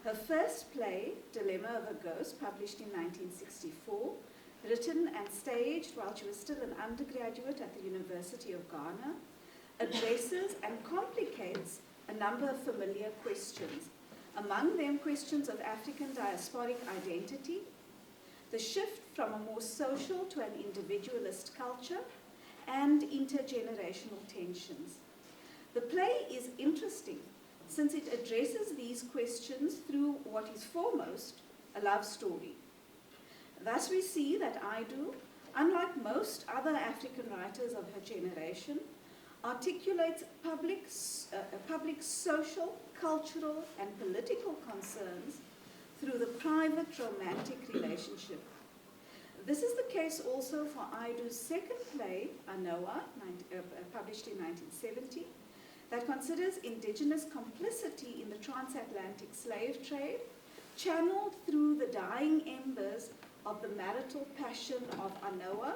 Her first play, Dilemma of a Ghost, published in 1964, written and staged while she was still an undergraduate at the University of Ghana, addresses and complicates a number of familiar questions, among them questions of African diasporic identity, the shift from a more social to an individualist culture, and intergenerational tensions. The play is interesting since it addresses these questions through what is foremost a love story. Thus we see that Aidu, unlike most other African writers of her generation, articulates public social, cultural, and political concerns through the private romantic relationship. This is the case also for Aidu's second play, Anoa, published in 1970, that considers indigenous complicity in the transatlantic slave trade, channeled through the dying embers of the marital passion of Anoa,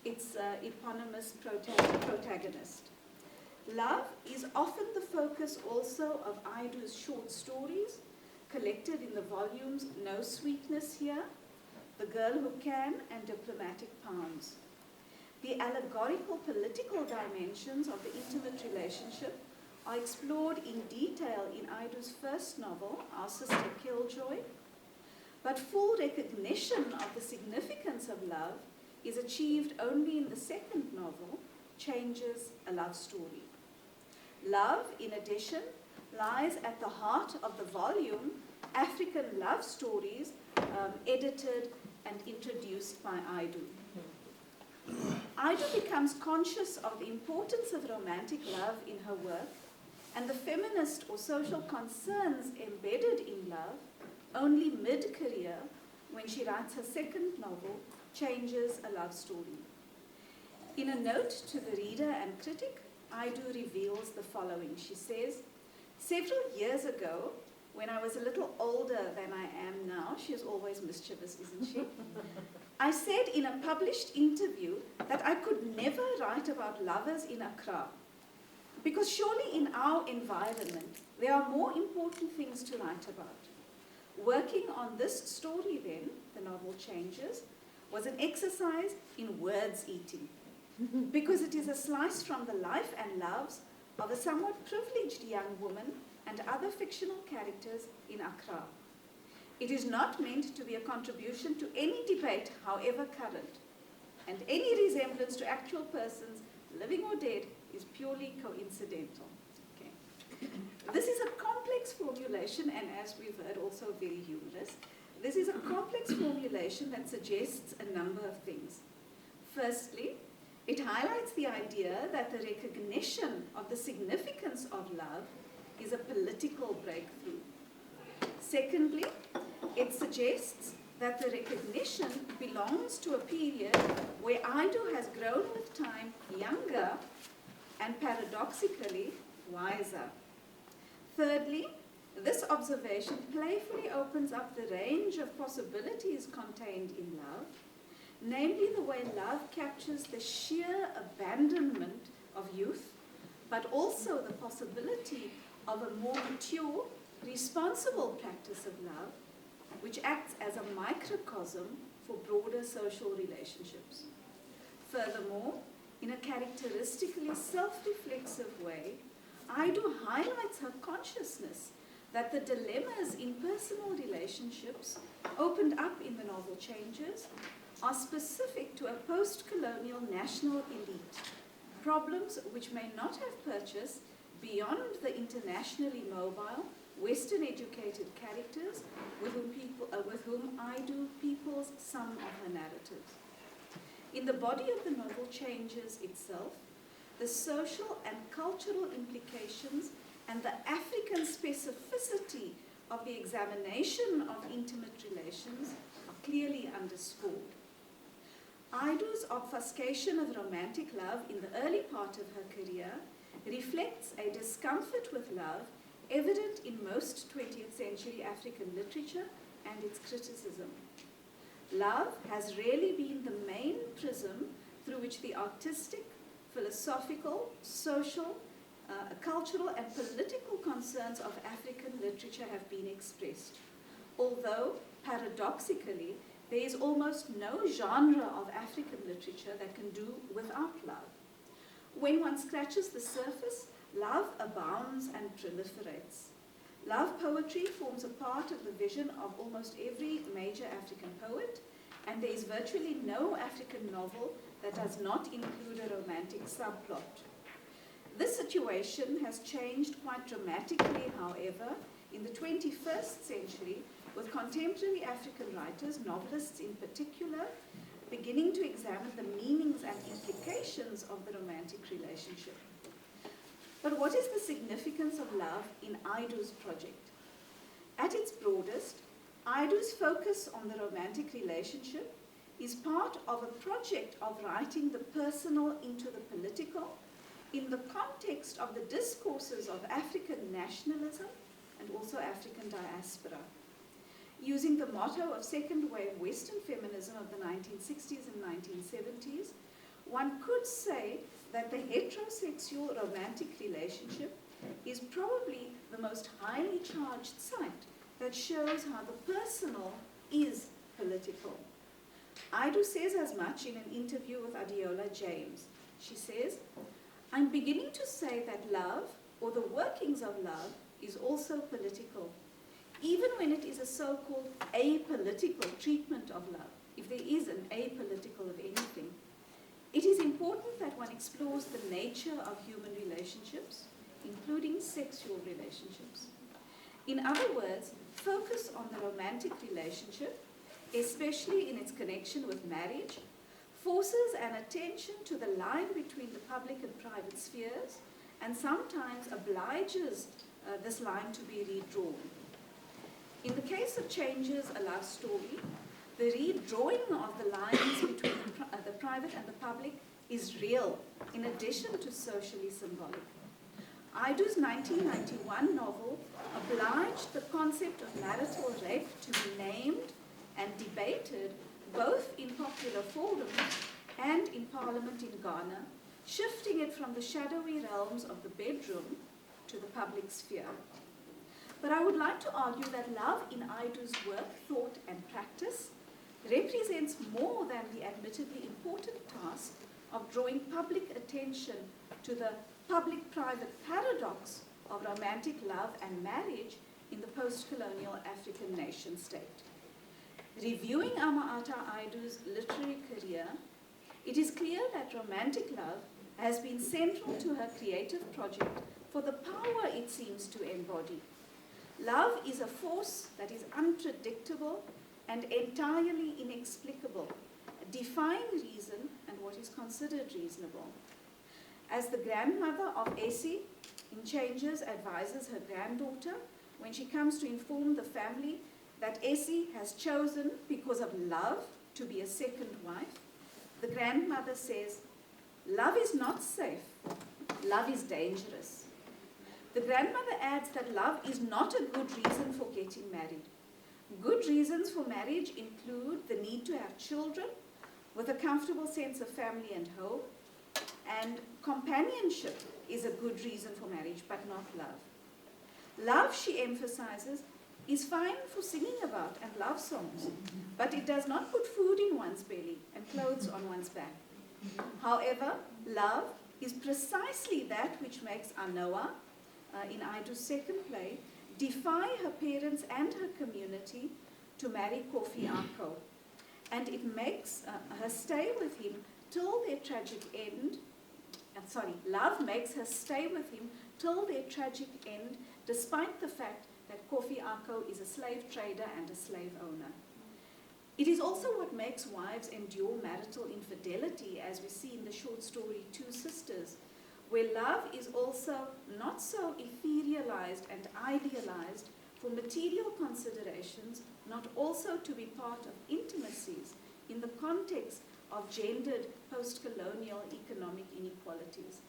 its eponymous protagonist. Love is often the focus also of Aidu's short stories, collected in the volumes No Sweetness Here, The Girl Who Can, and Diplomatic Pounds. The allegorical political dimensions of the intimate relationship are explored in detail in Aidu's first novel, Our Sister Killjoy, but full recognition of the significance of love is achieved only in the second novel, Changes, a Love Story. Love, in addition, lies at the heart of the volume, African Love Stories, edited and introduced by Aidu. Aidu becomes conscious of the importance of romantic love in her work and the feminist or social concerns embedded in love only mid-career when she writes her second novel, Changes, a Love Story. In a note to the reader and critic, Aidu reveals the following. She says, several years ago, when I was a little older than I am now, she is always mischievous, isn't she? I said in a published interview that I could never write about lovers in Accra, because surely in our environment, there are more important things to write about. Working on this story then, the novel Changes, was an exercise in words eating, because it is a slice from the life and loves of a somewhat privileged young woman and other fictional characters in Accra. It is not meant to be a contribution to any debate, however current, and any resemblance to actual persons, living or dead, is purely coincidental. Okay. This is a complex formulation, and as we've heard, also very humorous. This is a complex formulation that suggests a number of things. Firstly, it highlights the idea that the recognition of the significance of love is a political breakthrough. Secondly, it suggests that the recognition belongs to a period where Aidu has grown with time younger and paradoxically wiser. Thirdly, this observation playfully opens up the range of possibilities contained in love, namely the way love captures the sheer abandonment of youth, but also the possibility of a more mature, responsible practice of love, which acts as a microcosm for broader social relationships. Furthermore, in a characteristically self-reflexive way, Aidu highlights her consciousness that the dilemmas in personal relationships opened up in the novel Changes are specific to a post-colonial national elite, problems which may not have purchased beyond the internationally mobile, Western-educated characters with whom Aidu peoples some of her narratives. In the body of the novel Changes itself, the social and cultural implications and the African specificity of the examination of intimate relations are clearly underscored. Aidu's obfuscation of romantic love in the early part of her career reflects a discomfort with love evident in most 20th century African literature and its criticism. Love has rarely been the main prism through which the artistic, philosophical, social, cultural and political concerns of African literature have been expressed. Although, paradoxically, there is almost no genre of African literature that can do without love. When one scratches the surface, love abounds and proliferates. Love poetry forms a part of the vision of almost every major African poet, and there is virtually no African novel that does not include a romantic subplot. This situation has changed quite dramatically, however, in the 21st century, with contemporary African writers, novelists in particular, beginning to examine the meanings and implications of the romantic relationship. But what is the significance of love in Aidu's project? At its broadest, Aidu's focus on the romantic relationship is part of a project of writing the personal into the political in the context of the discourses of African nationalism and also African diaspora. Using the motto of second wave Western feminism of the 1960s and 1970s, one could say that the heterosexual romantic relationship is probably the most highly charged site that shows how the personal is political. Aidu says as much in an interview with Adiola James. She says, "I'm beginning to say that love, or the workings of love, is also political, even when it is a so-called apolitical treatment of love, if there is an apolitical of anything. It is important that one explores the nature of human relationships, including sexual relationships. In other words, focus on the romantic relationship, especially in its connection with marriage, forces an attention to the line between the public and private spheres, and sometimes obliges this line to be redrawn. In the case of Changes, A Love Story, the redrawing of the lines between the private and the public is real, in addition to socially symbolic. Aidu's 1991 novel obliged the concept of marital rape to be named and debated both in popular forums and in Parliament in Ghana, shifting it from the shadowy realms of the bedroom to the public sphere. But I would like to argue that love in Aidu's work, thought, and practice represents more than the admittedly important task of drawing public attention to the public-private paradox of romantic love and marriage in the post-colonial African nation-state. Reviewing Ama-Ata Aidu's literary career, it is clear that romantic love has been central to her creative project for the power it seems to embody. Love is a force that is unpredictable and entirely inexplicable, defying reason and what is considered reasonable. As the grandmother of Essie in Changes advises her granddaughter when she comes to inform the family that Essie has chosen, because of love, to be a second wife, the grandmother says, "Love is not safe, love is dangerous." The grandmother adds that love is not a good reason for getting married. Good reasons for marriage include the need to have children with a comfortable sense of family and home, and companionship is a good reason for marriage, but not love. Love, she emphasizes, is fine for singing about and love songs, but it does not put food in one's belly and clothes on one's back. However, love is precisely that which makes Anoa, in Aidu's second play, defy her parents and her community to marry Kofi Ako. And it makes her stay with him till their tragic end. Love makes her stay with him till their tragic end, despite the fact that Kofi Ako is a slave trader and a slave owner. It is also what makes wives endure marital infidelity, as we see in the short story Two Sisters, where love is also not so etherealized and idealized for material considerations, not also to be part of intimacies in the context of gendered post-colonial economic inequalities.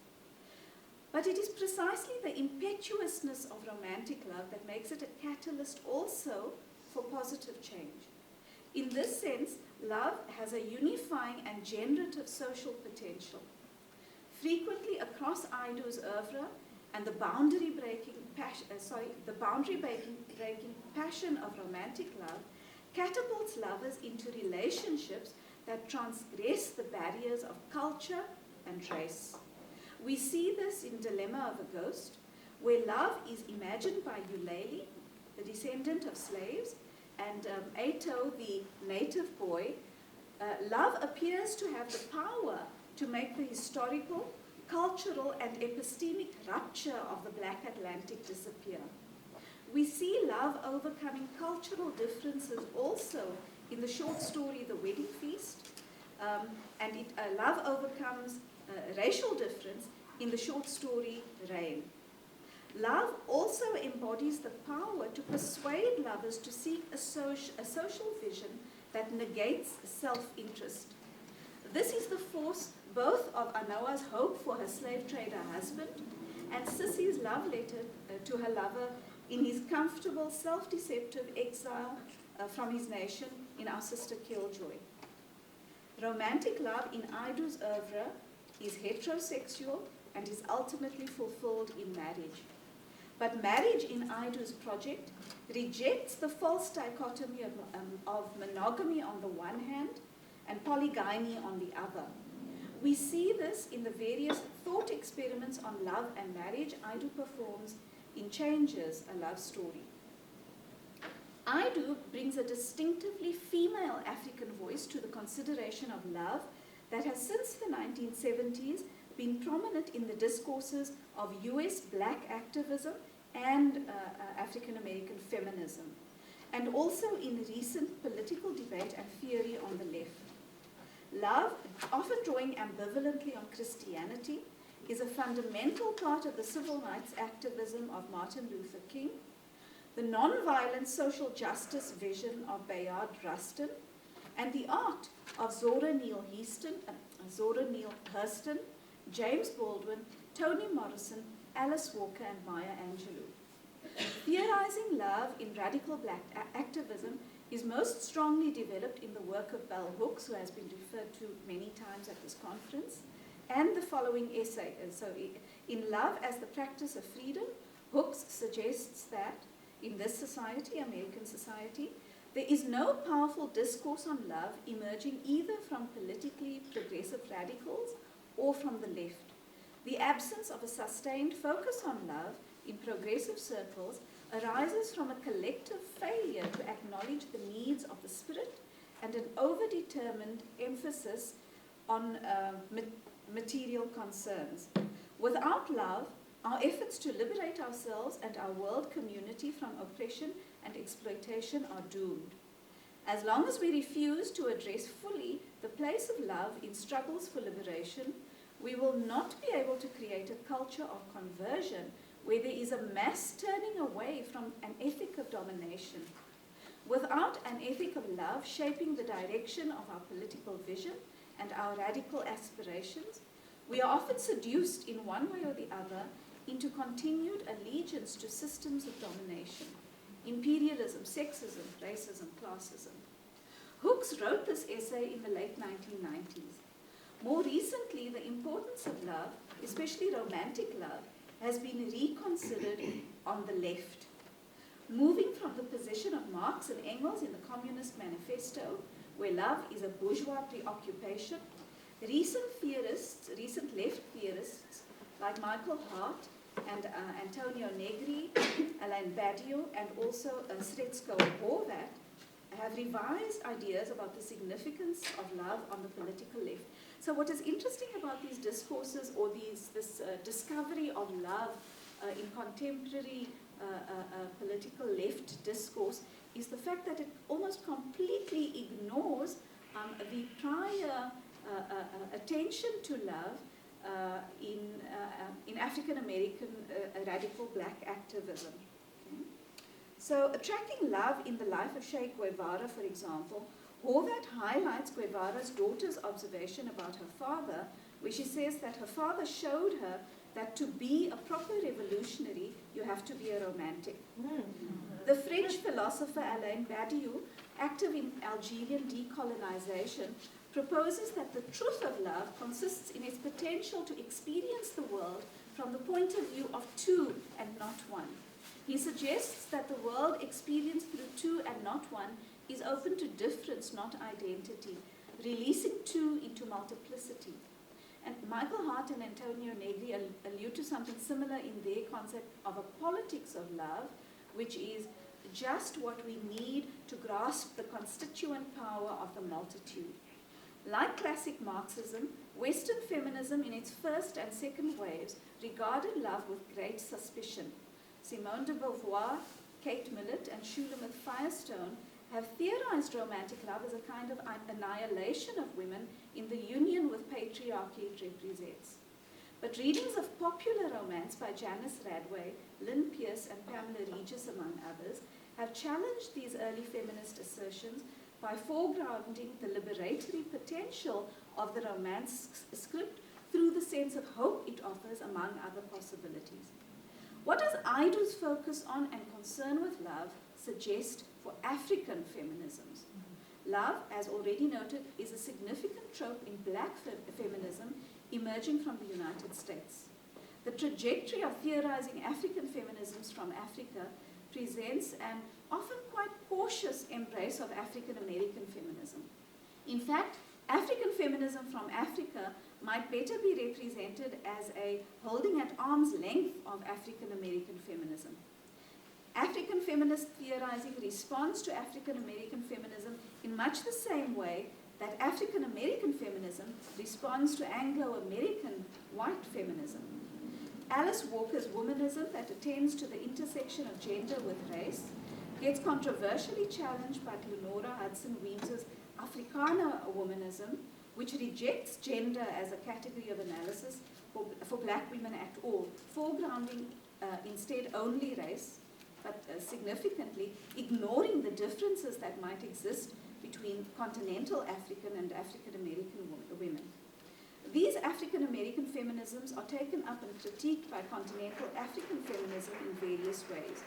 But it is precisely the impetuousness of romantic love that makes it a catalyst also for positive change. In this sense, love has a unifying and generative social potential. Frequently across Aidu's oeuvre, and the boundary-breaking passion of romantic love catapults lovers into relationships that transgress the barriers of culture and race. We see this in Dilemma of a Ghost, where love is imagined by Eulalie, the descendant of slaves, and Ato, the native boy. Love appears to have the power to make the historical, cultural, and epistemic rupture of the Black Atlantic disappear. We see love overcoming cultural differences also in the short story The Wedding Feast, and love overcomes racial difference in the short story Rain. Love also embodies the power to persuade lovers to seek a social vision that negates self-interest. This is the force both of Anoa's hope for her slave trader husband and Sissy's love letter to her lover in his comfortable, self-deceptive exile from his nation in Our Sister Killjoy. Romantic love in Aidu's oeuvre is heterosexual and is ultimately fulfilled in marriage. But marriage in Aidu's project rejects the false dichotomy of monogamy on the one hand and polygyny on the other. We see this in the various thought experiments on love and marriage Aidu performs in Changes, a Love Story. Aidu brings a distinctively female African voice to the consideration of love that has since the 1970s been prominent in the discourses of US Black activism and African American feminism, and also in recent political debate and theory on the left. Love, often drawing ambivalently on Christianity, is a fundamental part of the civil rights activism of Martin Luther King, the non-violent social justice vision of Bayard Rustin, and the art of Zora Neale Hurston, James Baldwin, Toni Morrison, Alice Walker, and Maya Angelou. Theorizing love in radical Black activism is most strongly developed in the work of Bell Hooks, who has been referred to many times at this conference, and the following essay. In Love as the Practice of Freedom, Hooks suggests that in this society, American society, there is no powerful discourse on love emerging either from politically progressive radicals or from the left. The absence of a sustained focus on love in progressive circles arises from a collective failure to acknowledge the needs of the spirit and an overdetermined emphasis on material concerns. Without love, our efforts to liberate ourselves and our world community from oppression and exploitation are doomed. As long as we refuse to address fully the place of love in struggles for liberation, we will not be able to create a culture of conversion where there is a mass turning away from an ethic of domination. Without an ethic of love shaping the direction of our political vision and our radical aspirations, we are often seduced in one way or the other into continued allegiance to systems of domination, imperialism, sexism, racism, classism. Hooks wrote this essay in the late 1990s. More recently, the importance of love, especially romantic love, has been reconsidered on the left. Moving from the position of Marx and Engels in the Communist Manifesto, where love is a bourgeois preoccupation, recent left theorists like Michael Hart and Antonio Negri, Alain Badiou, and also Sretsko Horvat have revised ideas about the significance of love on the political left. So what is interesting about these discourses or this discovery of love in contemporary political left discourse is the fact that it almost completely ignores the prior attention to love in African American radical Black activism. Okay? So, tracking love in the life of Che Guevara, for example, Horvat highlights Guevara's daughter's observation about her father, where she says that her father showed her that to be a proper revolutionary, you have to be a romantic. The French philosopher Alain Badiou, active in Algerian decolonization, proposes that the truth of love consists in its potential to experience the world from the point of view of two and not one. He suggests that the world experienced through two and not one is open to difference, not identity, releasing two into multiplicity. And Michael Hart and Antonio Negri allude to something similar in their concept of a politics of love, which is just what we need to grasp the constituent power of the multitude. Like classic Marxism, Western feminism in its first and second waves regarded love with great suspicion. Simone de Beauvoir, Kate Millett, and Shulamith Firestone have theorized romantic love as a kind of annihilation of women in the union with patriarchy it represents. But readings of popular romance by Janice Radway, Lynn Pierce, and Pamela Regis, among others, have challenged these early feminist assertions by foregrounding the liberatory potential of the romance script through the sense of hope it offers, among other possibilities. What does Aido's focus on and concern with love suggest for African feminisms? Love, as already noted, is a significant trope in black feminism emerging from the United States. The trajectory of theorizing African feminisms from Africa presents an often quite cautious embrace of African American feminism. In fact, African feminism from Africa might better be represented as a holding at arm's length of African American feminism. African feminist theorizing responds to African American feminism in much the same way that African American feminism responds to Anglo-American white feminism. Alice Walker's womanism that attends to the intersection of gender with race gets controversially challenged by Lenora Hudson Weems's Afrikaner womanism, which rejects gender as a category of analysis for black women at all, foregrounding instead only race, but significantly ignoring the differences that might exist between continental African and African American women. These African American feminisms are taken up and critiqued by continental African feminism in various ways.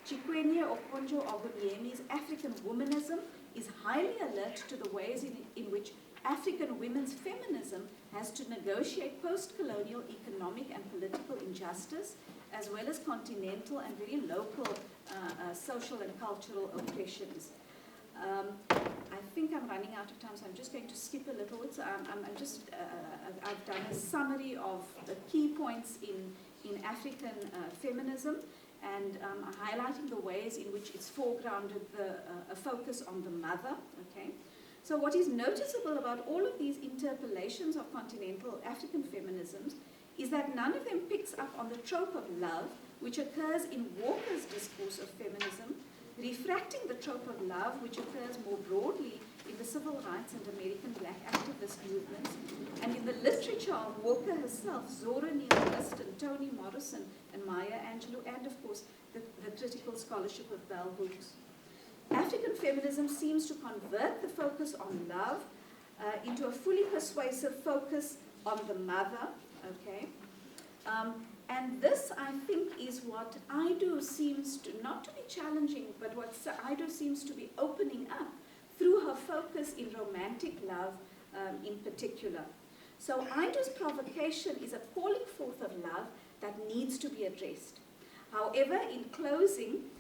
Chikwenye Okonjo Oguniemi's African womanism is highly alert to the ways in which African women's feminism has to negotiate post-colonial economic and political injustice, as well as continental and very local social and cultural oppressions. I think I'm running out of time, so I'm just going to skip a little bit. So I've done a summary of the key points in African feminism, and highlighting the ways in which it's foregrounded a focus on the mother. Okay. So what is noticeable about all of these interpolations of continental African feminisms is that none of them picks up on the trope of love, which occurs in Walker's discourse of feminism, refracting the trope of love, which occurs more broadly in the civil rights and American black activist movements, and in the literature of Walker herself, Zora Neale Hurston, Toni Morrison, and Maya Angelou, and of course the critical scholarship of Bell Hooks. African feminism seems to convert the focus on love into a fully persuasive focus on the mother, okay? And this, I think, is what Aido seems to, not to be challenging, but what Aido seems to be opening up through her focus in romantic love in particular. So Aido's provocation is a calling forth of love that needs to be addressed. However, in closing,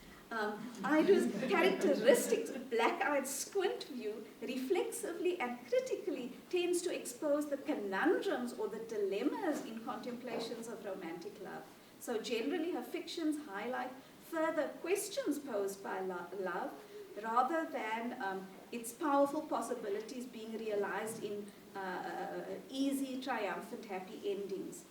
Aido's characteristic black-eyed squint view reflexively and critically tends to expose the conundrums or the dilemmas in contemplations of romantic love. So generally her fictions highlight further questions posed by love rather than its powerful possibilities being realized in easy, triumphant, happy endings.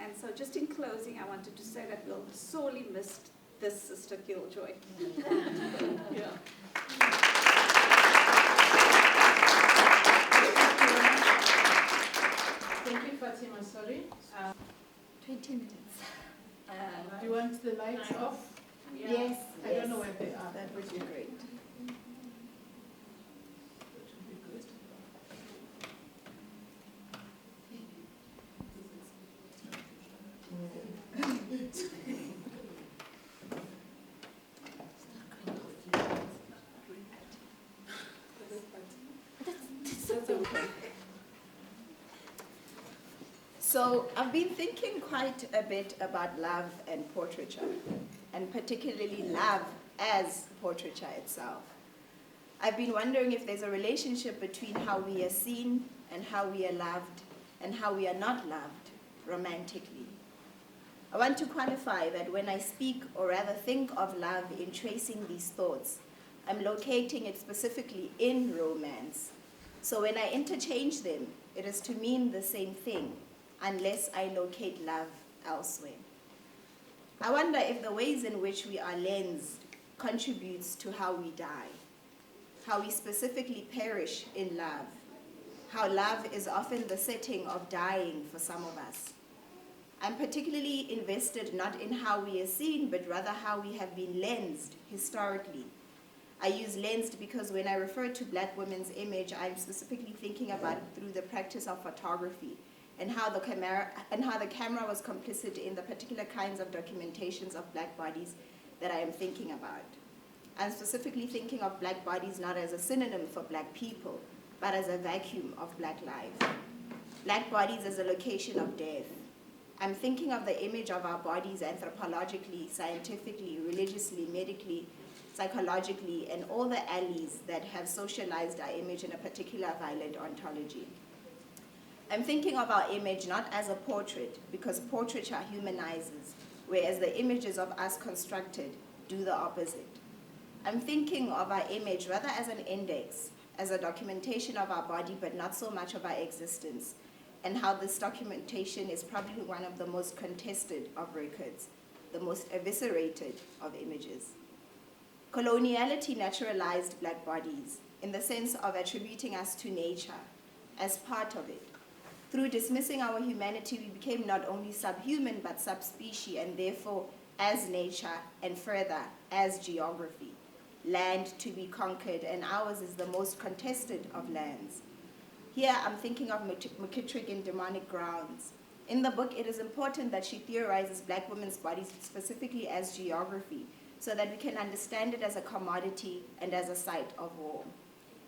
And so just in closing, I wanted to say that we'll sorely miss this Sister Killjoy. Yeah. Thank you, Fatima. Sorry. 20 minutes. Do you want the lights off? Yeah. Yes. I don't know where they are. That would be great. So I've been thinking quite a bit about love and portraiture, and particularly love as portraiture itself. I've been wondering if there's a relationship between how we are seen and how we are loved and how we are not loved romantically. I want to qualify that when I speak or rather think of love in tracing these thoughts, I'm locating it specifically in romance. So when I interchange them, it is to mean the same thing, unless I locate love elsewhere. I wonder if the ways in which we are lensed contributes to how we die, how we specifically perish in love, how love is often the setting of dying for some of us. I'm particularly invested not in how we are seen, but rather how we have been lensed historically. I use lensed because when I refer to Black women's image, I'm specifically thinking about it through the practice of photography and how the camera was complicit in the particular kinds of documentations of Black bodies that I am thinking about. I'm specifically thinking of Black bodies not as a synonym for Black people, but as a vacuum of Black life. Black bodies as a location of death. I'm thinking of the image of our bodies anthropologically, scientifically, religiously, medically, psychologically, and all the alleys that have socialized our image in a particular violent ontology. I'm thinking of our image not as a portrait, because portraiture humanizes, whereas the images of us constructed do the opposite. I'm thinking of our image rather as an index, as a documentation of our body, but not so much of our existence, and how this documentation is probably one of the most contested of records, the most eviscerated of images. Coloniality naturalized Black bodies in the sense of attributing us to nature as part of it. Through dismissing our humanity, we became not only subhuman, but subspecies, and therefore as nature, and further, as geography. Land to be conquered, and ours is the most contested of lands. Here, I'm thinking of McKittrick in Demonic Grounds. In the book, it is important that she theorizes Black women's bodies specifically as geography, so that we can understand it as a commodity and as a site of war.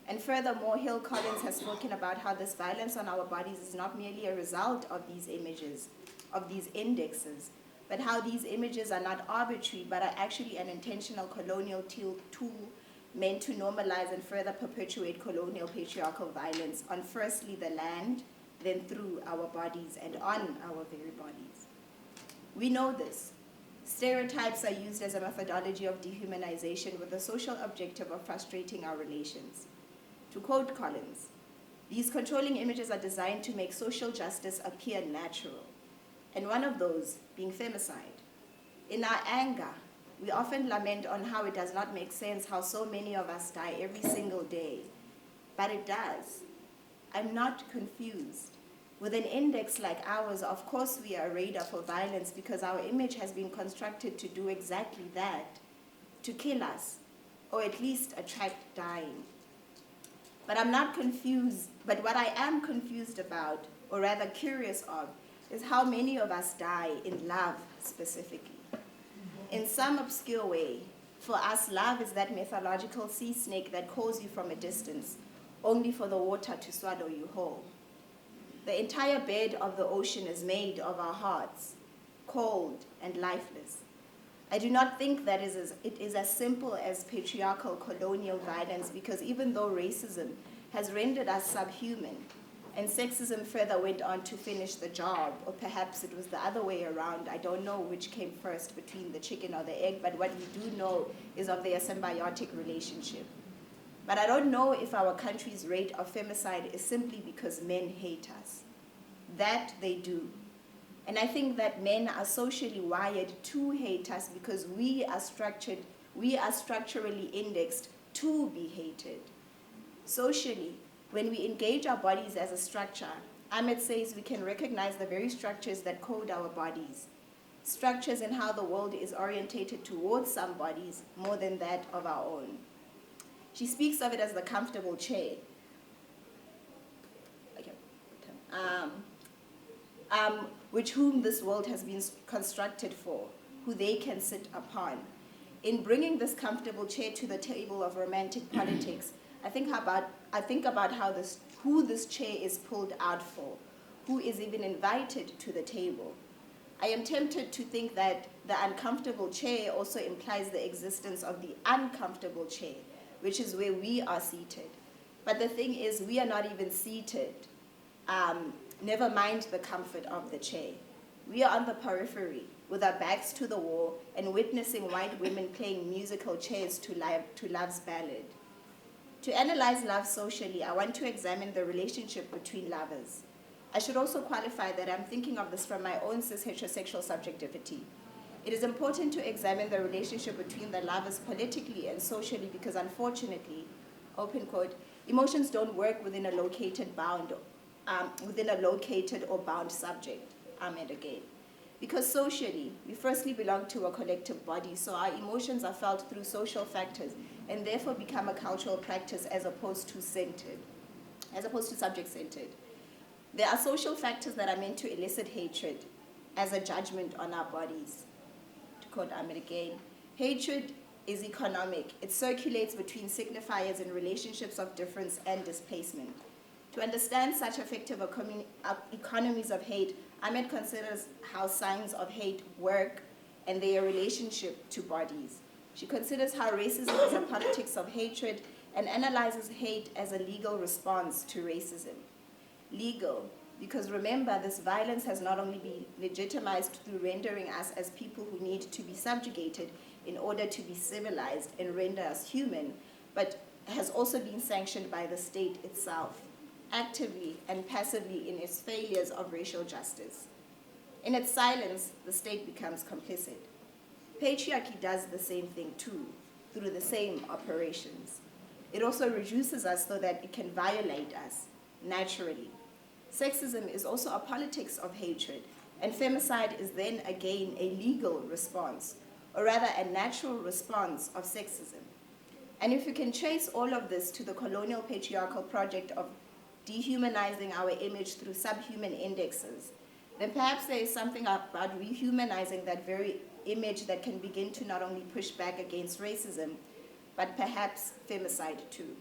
And furthermore, Hill Collins has spoken about how this violence on our bodies is not merely a result of these images, of these indexes, but how these images are not arbitrary, but are actually an intentional colonial tool meant to normalize and further perpetuate colonial patriarchal violence on firstly the land, then through our bodies and on our very bodies. We know this. Stereotypes are used as a methodology of dehumanization with the social objective of frustrating our relations. To quote Collins, these controlling images are designed to make social justice appear natural, and one of those being femicide. In our anger, we often lament on how it does not make sense how so many of us die every single day, but it does. I'm not confused. With an index like ours, of course we are a radar for violence because our image has been constructed to do exactly that, to kill us, or at least attract dying. But I'm not confused, but what I am confused about, or rather curious of, is how many of us die in love specifically. In some obscure way, for us, love is that mythological sea snake that calls you from a distance, only for the water to swallow you whole. The entire bed of the ocean is made of our hearts, cold and lifeless. I do not think that it is as simple as patriarchal colonial violence, because even though racism has rendered us subhuman, and sexism further went on to finish the job, or perhaps it was the other way around. I don't know which came first between the chicken or the egg, but what we do know is of their symbiotic relationship. But I don't know if our country's rate of femicide is simply because men hate us. That they do. And I think that men are socially wired to hate us because we are structurally indexed to be hated. Socially, when we engage our bodies as a structure, Ahmed says we can recognize the very structures that code our bodies. Structures in how the world is orientated towards some bodies more than that of our own. She speaks of it as the comfortable chair. Okay. Which whom this world has been constructed for, who they can sit upon. In bringing this comfortable chair to the table of romantic politics, I think about who this chair is pulled out for, who is even invited to the table. I am tempted to think that the uncomfortable chair also implies the existence of the uncomfortable chair, which is where we are seated. But the thing is, we are not even seated, never mind the comfort of the chair. We are on the periphery, with our backs to the wall and witnessing white women playing musical chairs to love's ballad. To analyze love socially, I want to examine the relationship between lovers. I should also qualify that I'm thinking of this from my own cis-heterosexual subjectivity. It is important to examine the relationship between the lovers politically and socially because unfortunately, open quote, emotions don't work within a located or bound subject, amen again. Because socially, we firstly belong to a collective body, so our emotions are felt through social factors and therefore become a cultural practice as opposed to subject-centered. There are social factors that are meant to elicit hatred as a judgment on our bodies. To quote Ahmed again, hatred is economic. It circulates between signifiers in relationships of difference and displacement. To understand such effective economies of hate, Ahmed considers how signs of hate work and their relationship to bodies. She considers how racism is a politics of hatred and analyzes hate as a legal response to racism. Legal, because remember, this violence has not only been legitimized through rendering us as people who need to be subjugated in order to be civilized and render us human, but has also been sanctioned by the state itself, actively and passively in its failures of racial justice. In its silence, the state becomes complicit. Patriarchy does the same thing too, through the same operations. It also reduces us so that it can violate us, naturally. Sexism is also a politics of hatred, and femicide is then again a legal response, or rather a natural response of sexism. And if we can trace all of this to the colonial patriarchal project of dehumanizing our image through subhuman indexes, then perhaps there is something about rehumanizing that very image that can begin to not only push back against racism, but perhaps femicide too.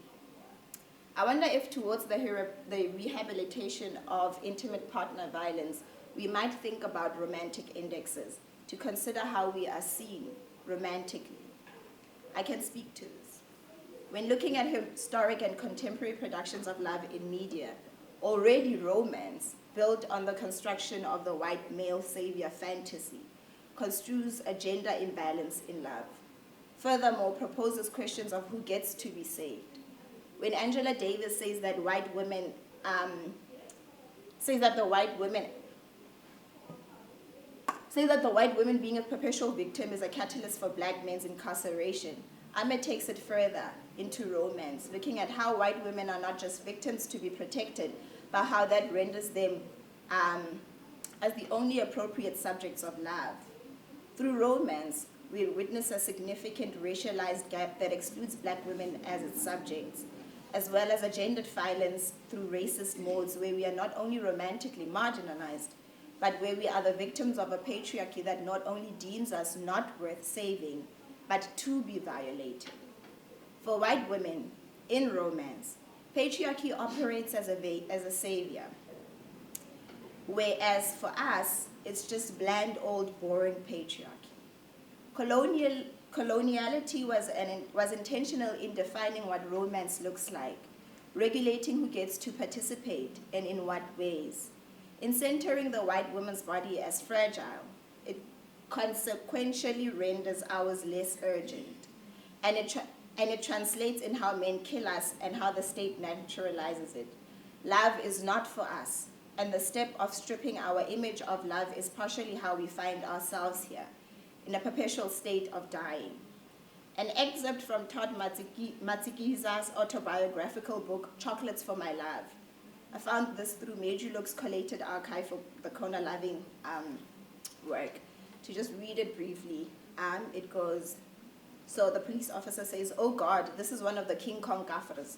I wonder if towards the rehabilitation of intimate partner violence, we might think about romantic indexes to consider how we are seen romantically. I can speak to this. When looking at historic and contemporary productions of love in media, already romance, built on the construction of the white male savior fantasy, construes a gender imbalance in love. Furthermore, proposes questions of who gets to be saved. When Angela Davis says that the white women being a perpetual victim is a catalyst for black men's incarceration, Ahmed takes it further into romance, looking at how white women are not just victims to be protected, but how that renders them as the only appropriate subjects of love. Through romance, we witness a significant racialized gap that excludes black women as its subjects, as well as a gendered violence through racist modes where we are not only romantically marginalized, but where we are the victims of a patriarchy that not only deems us not worth saving, but to be violated. For white women, in romance, patriarchy operates as a savior, whereas for us, it's just bland, old, boring patriarchy. Coloniality was intentional in defining what romance looks like, regulating who gets to participate and in what ways. In centering the white woman's body as fragile, it consequentially renders ours less urgent, and it translates in how men kill us and how the state naturalizes it. Love is not for us, and the step of stripping our image of love is partially how we find ourselves here, in a perpetual state of dying. An excerpt from Todd Matsikiza's autobiographical book, Chocolates for My Love. I found this through Majuluk's collated archive of the Kona Loving work. To just read it briefly, it goes, so the police officer says, "Oh God, this is one of the King Kong gaffers.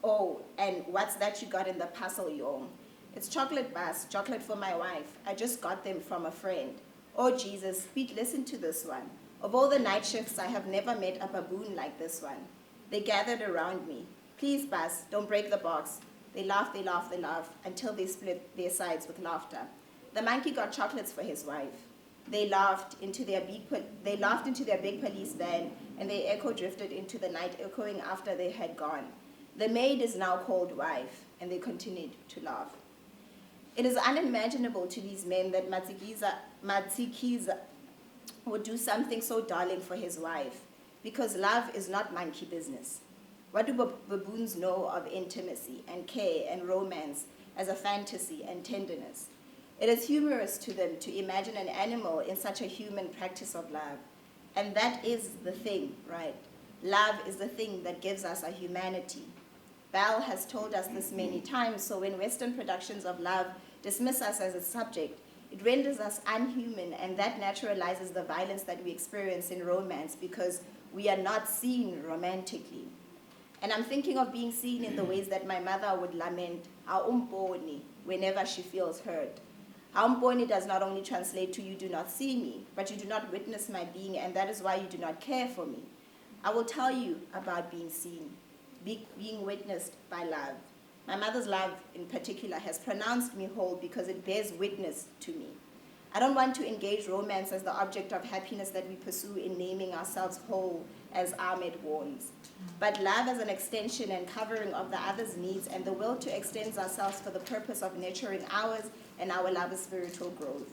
Oh, and what's that you got in the parcel, yo? It's chocolate bars, chocolate for my wife. I just got them from a friend. Oh Jesus, Pete, listen to this one. Of all the night shifts, I have never met a baboon like this one. They gathered around me. Please, Bas, don't break the box. They laughed, they laughed, they laughed, until they split their sides with laughter. The monkey got chocolates for his wife. They laughed into their big police van, and their echo drifted into the night, echoing after they had gone. The maid is now called wife, and they continued to laugh. It is unimaginable to these men that Matsikiza would do something so darling for his wife, because love is not monkey business. What do baboons know of intimacy and care and romance as a fantasy and tenderness? It is humorous to them to imagine an animal in such a human practice of love. And that is the thing, right? Love is the thing that gives us our humanity. Bell has told us this many times, so when Western productions of love dismiss us as a subject, it renders us unhuman, and that naturalizes the violence that we experience in romance because we are not seen romantically. And I'm thinking of being seen in the ways that my mother would lament, "Aumponi," whenever she feels hurt. Aumponi does not only translate to "you do not see me," but you do not witness my being, and that is why you do not care for me. I will tell you about being seen, being witnessed by love. My mother's love, in particular, has pronounced me whole because it bears witness to me. I don't want to engage romance as the object of happiness that we pursue in naming ourselves whole, as Ahmed warns, but love as an extension and covering of the other's needs and the will to extend ourselves for the purpose of nurturing ours and our lover's spiritual growth.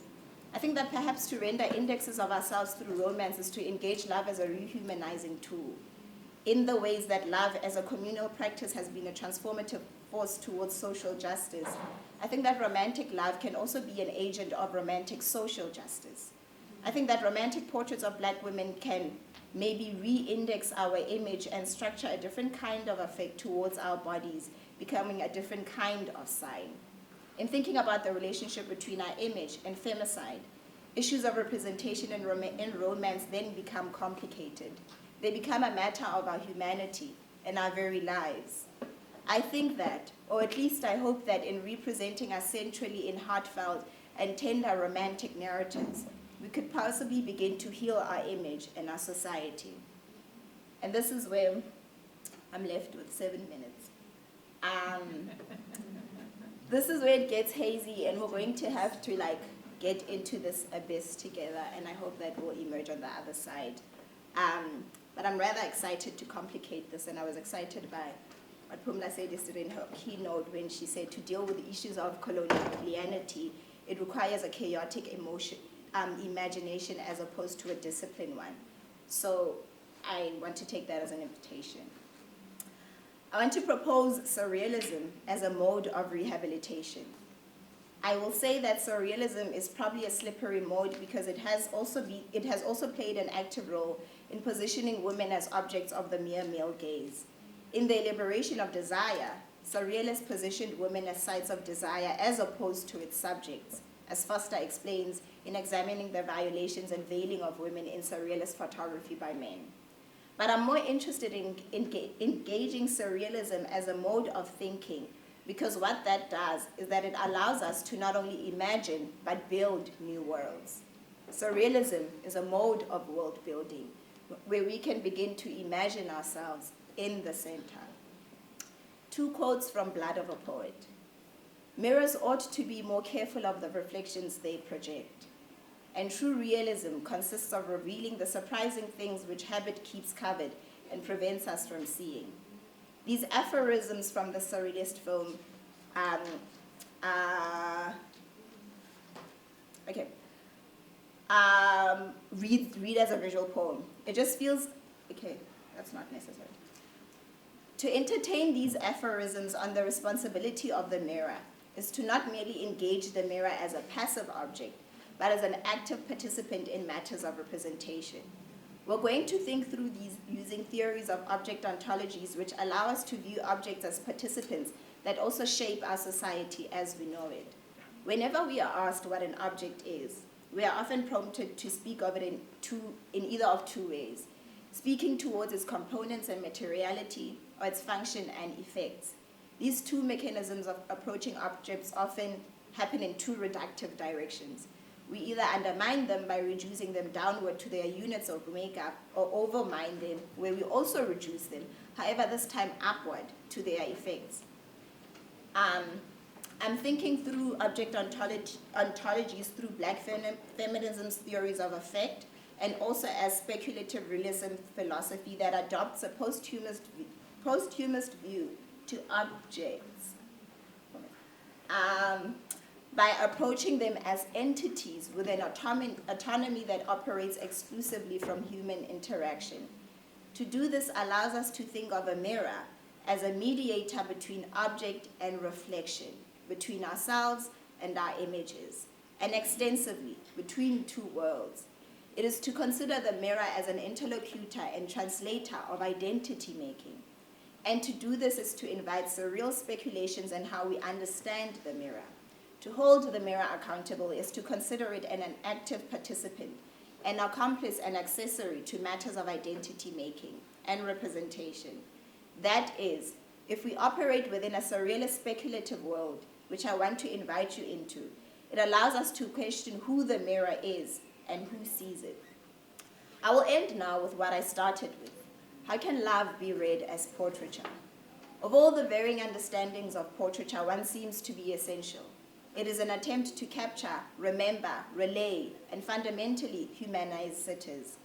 I think that perhaps to render indexes of ourselves through romance is to engage love as a rehumanizing tool, in the ways that love as a communal practice has been a transformative force towards social justice. I think that romantic love can also be an agent of romantic social justice. I think that romantic portraits of Black women can maybe re-index our image and structure a different kind of affect towards our bodies, becoming a different kind of sign. In thinking about the relationship between our image and femicide, issues of representation in romance then become complicated. They become a matter of our humanity and our very lives. I think that, or at least I hope that in representing us centrally in heartfelt and tender romantic narratives, we could possibly begin to heal our image and our society. And this is where I'm left with 7 minutes. This is where it gets hazy, and we're going to have to get into this abyss together, and I hope that we'll emerge on the other side. But I'm rather excited to complicate this, and I was excited by what Pumla said yesterday in her keynote when she said to deal with the issues of coloniality, it requires a chaotic imagination as opposed to a disciplined one. So I want to take that as an invitation. I want to propose surrealism as a mode of rehabilitation. I will say that surrealism is probably a slippery mode because it has also played an active role in positioning women as objects of the mere male gaze. In their liberation of desire, surrealists positioned women as sites of desire as opposed to its subjects, as Foster explains in examining the violations and veiling of women in surrealist photography by men. But I'm more interested in engaging surrealism as a mode of thinking, because what that does is that it allows us to not only imagine, but build new worlds. Surrealism is a mode of world building, where we can begin to imagine ourselves in the center. 2 quotes from Blood of a Poet. Mirrors ought to be more careful of the reflections they project. And true realism consists of revealing the surprising things which habit keeps covered and prevents us from seeing. These aphorisms from the surrealist film read as a visual poem. It just feels, okay, that's not necessary. To entertain these aphorisms on the responsibility of the mirror is to not merely engage the mirror as a passive object, but as an active participant in matters of representation. We're going to think through these using theories of object ontologies which allow us to view objects as participants that also shape our society as we know it. Whenever we are asked what an object is, we are often prompted to speak of it in either of 2 ways, speaking towards its components and materiality, or its function and effects. These 2 mechanisms of approaching objects often happen in 2 reductive directions. We either undermine them by reducing them downward to their units of makeup, or overmine them, where we also reduce them, however this time upward to their effects. I'm thinking through object ontologies through Black feminism's theories of affect, and also as speculative realism philosophy that adopts a posthumist view to objects by approaching them as entities with an autonomy that operates exclusively from human interaction. To do this allows us to think of a mirror as a mediator between object and reflection, between ourselves and our images, and extensively between two worlds. It is to consider the mirror as an interlocutor and translator of identity making. And to do this is to invite surreal speculations on how we understand the mirror. To hold the mirror accountable is to consider it an active participant, an accomplice and accessory to matters of identity making and representation. That is, if we operate within a surrealist speculative world, which I want to invite you into, it allows us to question who the mirror is and who sees it. I will end now with what I started with. How can love be read as portraiture? Of all the varying understandings of portraiture, one seems to be essential. It is an attempt to capture, remember, relay, and fundamentally humanize sitters.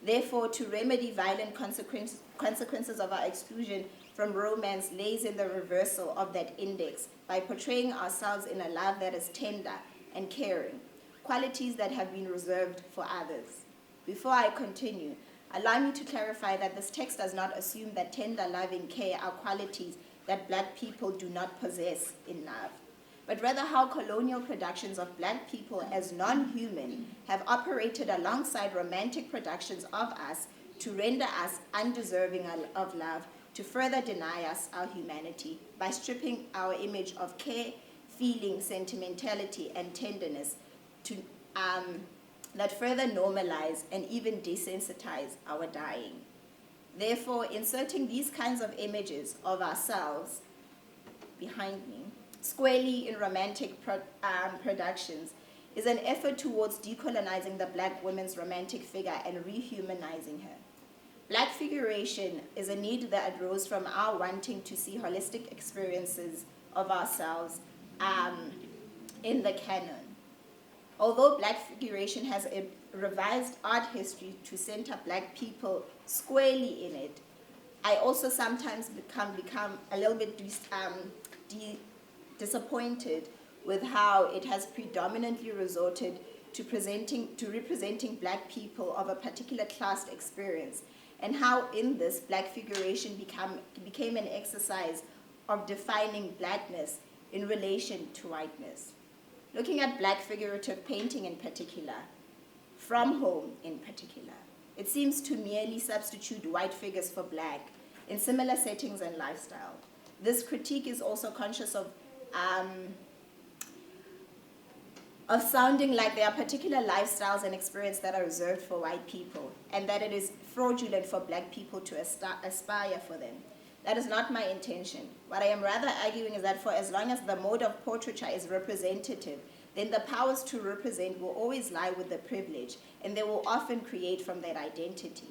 Therefore, to remedy violent consequences of our exclusion from romance lays in the reversal of that index by portraying ourselves in a love that is tender and caring, qualities that have been reserved for others. Before I continue, allow me to clarify that this text does not assume that tender, loving care are qualities that Black people do not possess in love, but rather how colonial productions of Black people as non-human have operated alongside romantic productions of us to render us undeserving of love, to further deny us our humanity by stripping our image of care, feeling, sentimentality, and tenderness to that further normalize and even desensitize our dying. Therefore, inserting these kinds of images of ourselves behind me squarely in romantic productions is an effort towards decolonizing the Black woman's romantic figure and rehumanizing her. Black figuration is a need that arose from our wanting to see holistic experiences of ourselves in the canon. Although Black figuration has a revised art history to center Black people squarely in it, I also sometimes become a little bit disappointed with how it has predominantly resorted to representing Black people of a particular class experience, and how in this Black figuration became an exercise of defining Blackness in relation to whiteness. Looking at Black figurative painting in particular, from home in particular, it seems to merely substitute white figures for Black in similar settings and lifestyle. This critique is also conscious of sounding like there are particular lifestyles and experiences that are reserved for white people, and that it is fraudulent for Black people to aspire for them. That is not my intention. What I am rather arguing is that for as long as the mode of portraiture is representative, then the powers to represent will always lie with the privilege, and they will often create from that identity.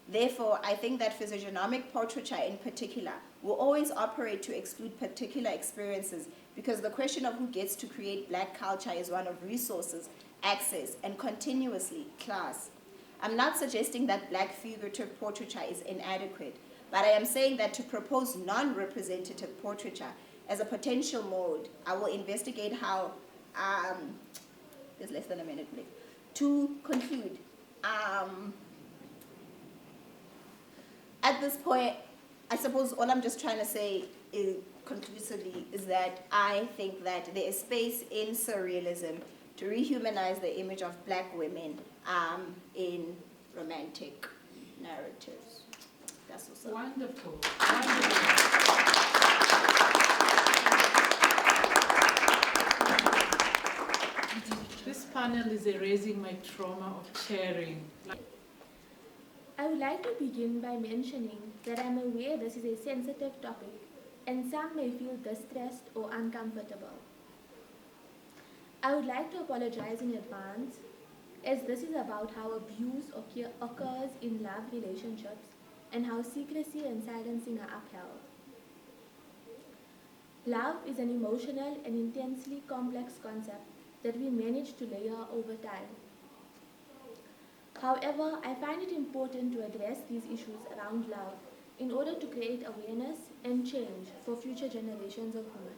Therefore, I think that physiognomic portraiture in particular will always operate to exclude particular experiences, because the question of who gets to create Black culture is one of resources, access, and continuously class. I'm not suggesting that Black figurative portraiture is inadequate, but I am saying that to propose non-representative portraiture as a potential mode, I will investigate how, there's less than a minute left. To conclude, at this point, I suppose all I'm just trying to say is, conclusively, is that I think that there is space in surrealism to rehumanize the image of Black women in romantic narratives. That's what's up. Wonderful. This panel is erasing my trauma of sharing. I would like to begin by mentioning that I'm aware this is a sensitive topic and some may feel distressed or uncomfortable. I would like to apologize in advance, as this is about how abuse occurs in love relationships and how secrecy and silencing are upheld. Love is an emotional and intensely complex concept that we manage to layer over time. However, I find it important to address these issues around love in order to create awareness and change for future generations of women.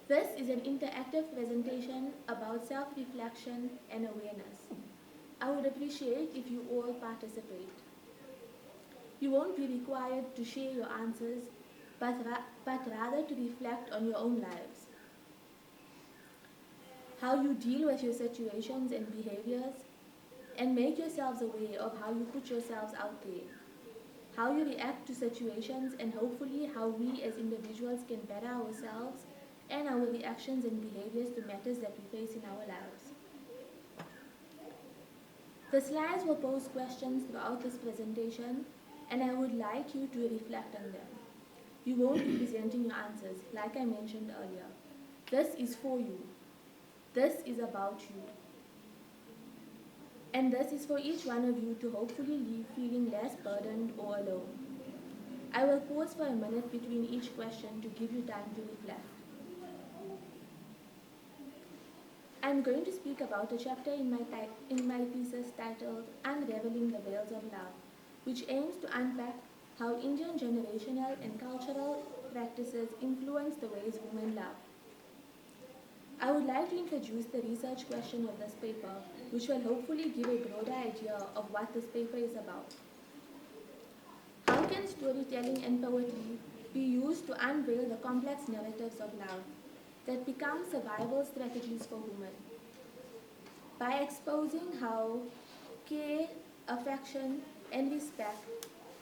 This is an interactive presentation about self-reflection and awareness. I would appreciate if you all participate. You won't be required to share your answers, but rather to reflect on your own lives. How you deal with your situations and behaviors, and make yourselves aware of how you put yourselves out there. How you react to situations, and hopefully how we as individuals can better ourselves and our reactions and behaviors to matters that we face in our lives. The slides will pose questions throughout this presentation, and I would like you to reflect on them. You won't be presenting your answers, like I mentioned earlier. This is for you. This is about you. And this is for each one of you to hopefully leave feeling less burdened or alone. I will pause for a minute between each question to give you time to reflect. I'm going to speak about a chapter in my thesis titled Unravelling the Veils of Love, which aims to unpack how Indian generational and cultural practices influence the ways women love. I would like to introduce the research question of this paper, which will hopefully give a broader idea of what this paper is about. How can storytelling and poetry be used to unveil the complex narratives of love that become survival strategies for women? By exposing how care, affection, and respect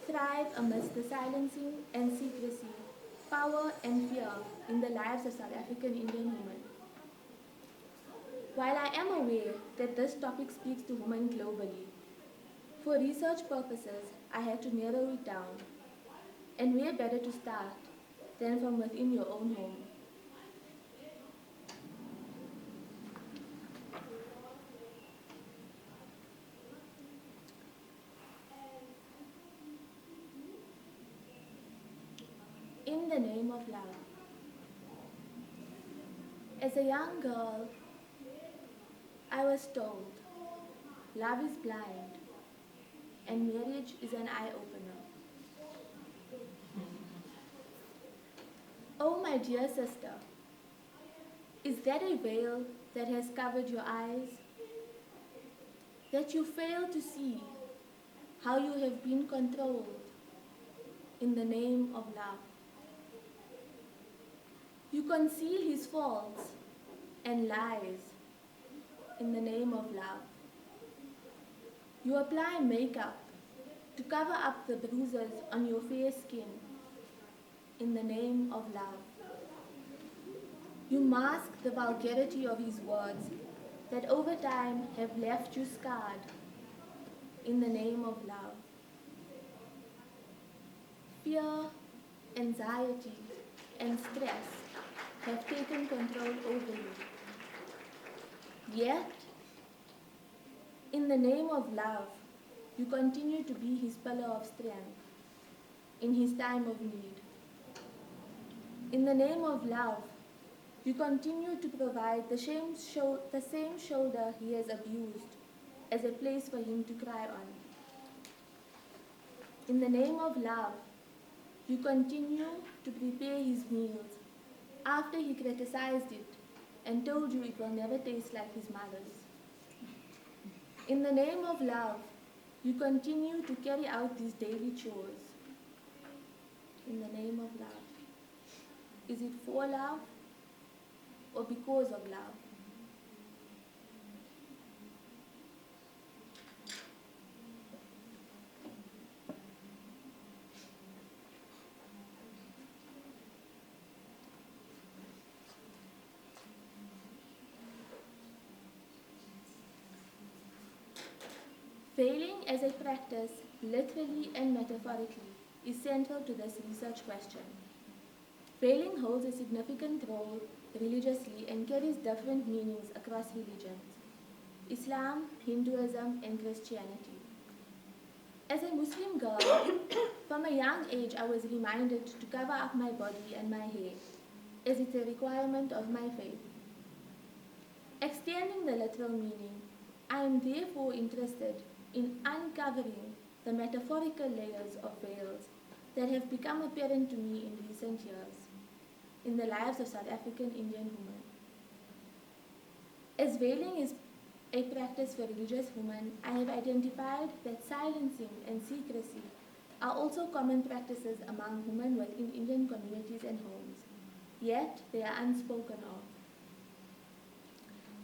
thrive amidst the silencing and secrecy, power and fear in the lives of South African Indian women. While I am aware that this topic speaks to women globally, for research purposes, I had to narrow it down. And where better to start than from within your own home? In the name of love. As a young girl, I was told, love is blind and marriage is an eye-opener. Oh, my dear sister, is that a veil that has covered your eyes? That you fail to see how you have been controlled in the name of love? You conceal his faults and lies in the name of love. You apply makeup to cover up the bruises on your fair skin in the name of love. You mask the vulgarity of his words that over time have left you scarred in the name of love. Fear, anxiety, and stress have taken control over you. Yet, in the name of love, you continue to be his pillar of strength in his time of need. In the name of love, you continue to provide the same shoulder he has abused as a place for him to cry on. In the name of love, you continue to prepare his meals after he criticized it and told you it will never taste like his mother's. In the name of love, you continue to carry out these daily chores. In the name of love. Is it for love or because of love? Failing as a practice, literally and metaphorically, is central to this research question. Failing holds a significant role religiously and carries different meanings across religions: Islam, Hinduism, and Christianity. As a Muslim girl, from a young age I was reminded to cover up my body and my hair, as it's a requirement of my faith. Extending the literal meaning, I am therefore interested in uncovering the metaphorical layers of veils that have become apparent to me in recent years in the lives of South African Indian women. As veiling is a practice for religious women, I have identified that silencing and secrecy are also common practices among women within Indian communities and homes, yet they are unspoken of.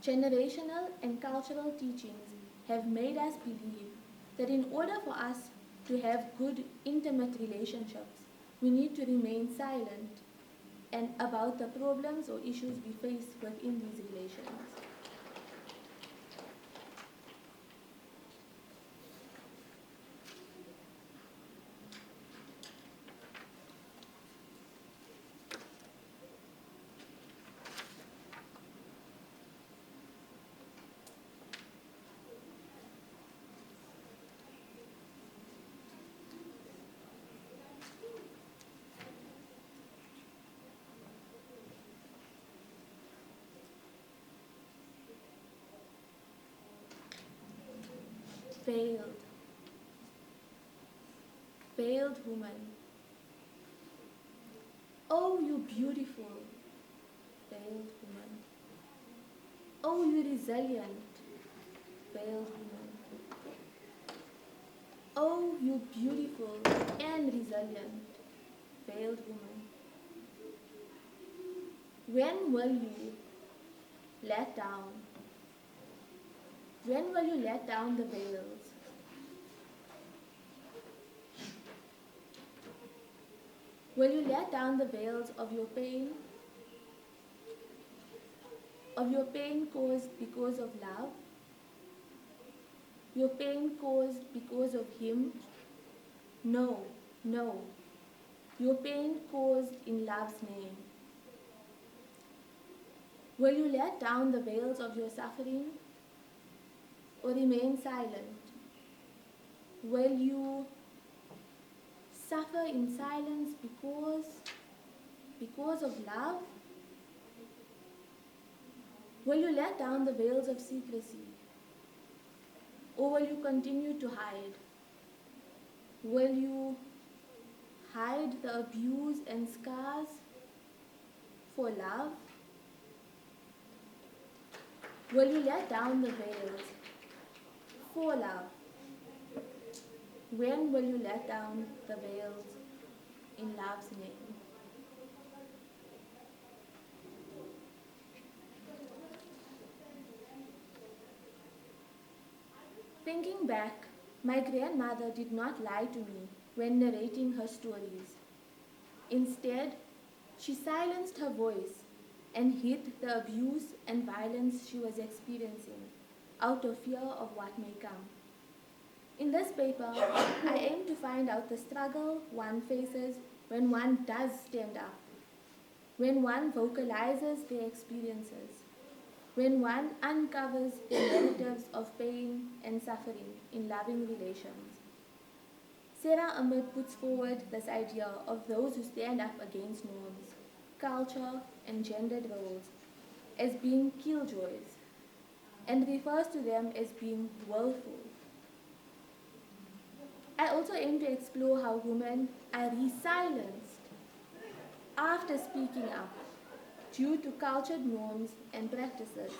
Generational and cultural teachings have made us believe that in order for us to have good intimate relationships, we need to remain silent and about the problems or issues we face within these relations. Veiled. Veiled woman. Oh, you beautiful, veiled woman. Oh, you resilient, veiled woman. Oh, you beautiful and resilient, veiled woman. When will you let down? When will you let down the veils? Will you let down the veils of your pain? Of your pain caused because of love? Your pain caused because of him? No, no. Your pain caused in love's name. Will you let down the veils of your suffering or remain silent? Will you suffer in silence because of love? Will you let down the veils of secrecy? Or will you continue to hide? Will you hide the abuse and scars for love? Will you let down the veils for love? When will you let down the veils in love's name? Thinking back, my grandmother did not lie to me when narrating her stories. Instead, she silenced her voice and hid the abuse and violence she was experiencing out of fear of what may come. In this paper, I aim to find out the struggle one faces when one does stand up, when one vocalizes their experiences, when one uncovers the narratives of pain and suffering in loving relations. Sarah Ahmed puts forward this idea of those who stand up against norms, culture, and gendered roles as being killjoys, and refers to them as being willful. I also aim to explore how women are re-silenced after speaking up due to cultured norms and practices,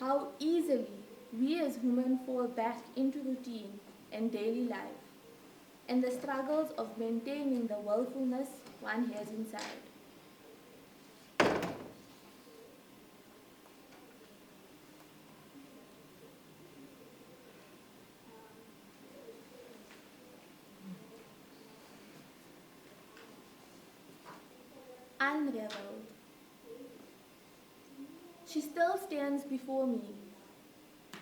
how easily we as women fall back into routine and daily life, and the struggles of maintaining the willfulness one has inside. Unraveled. She still stands before me.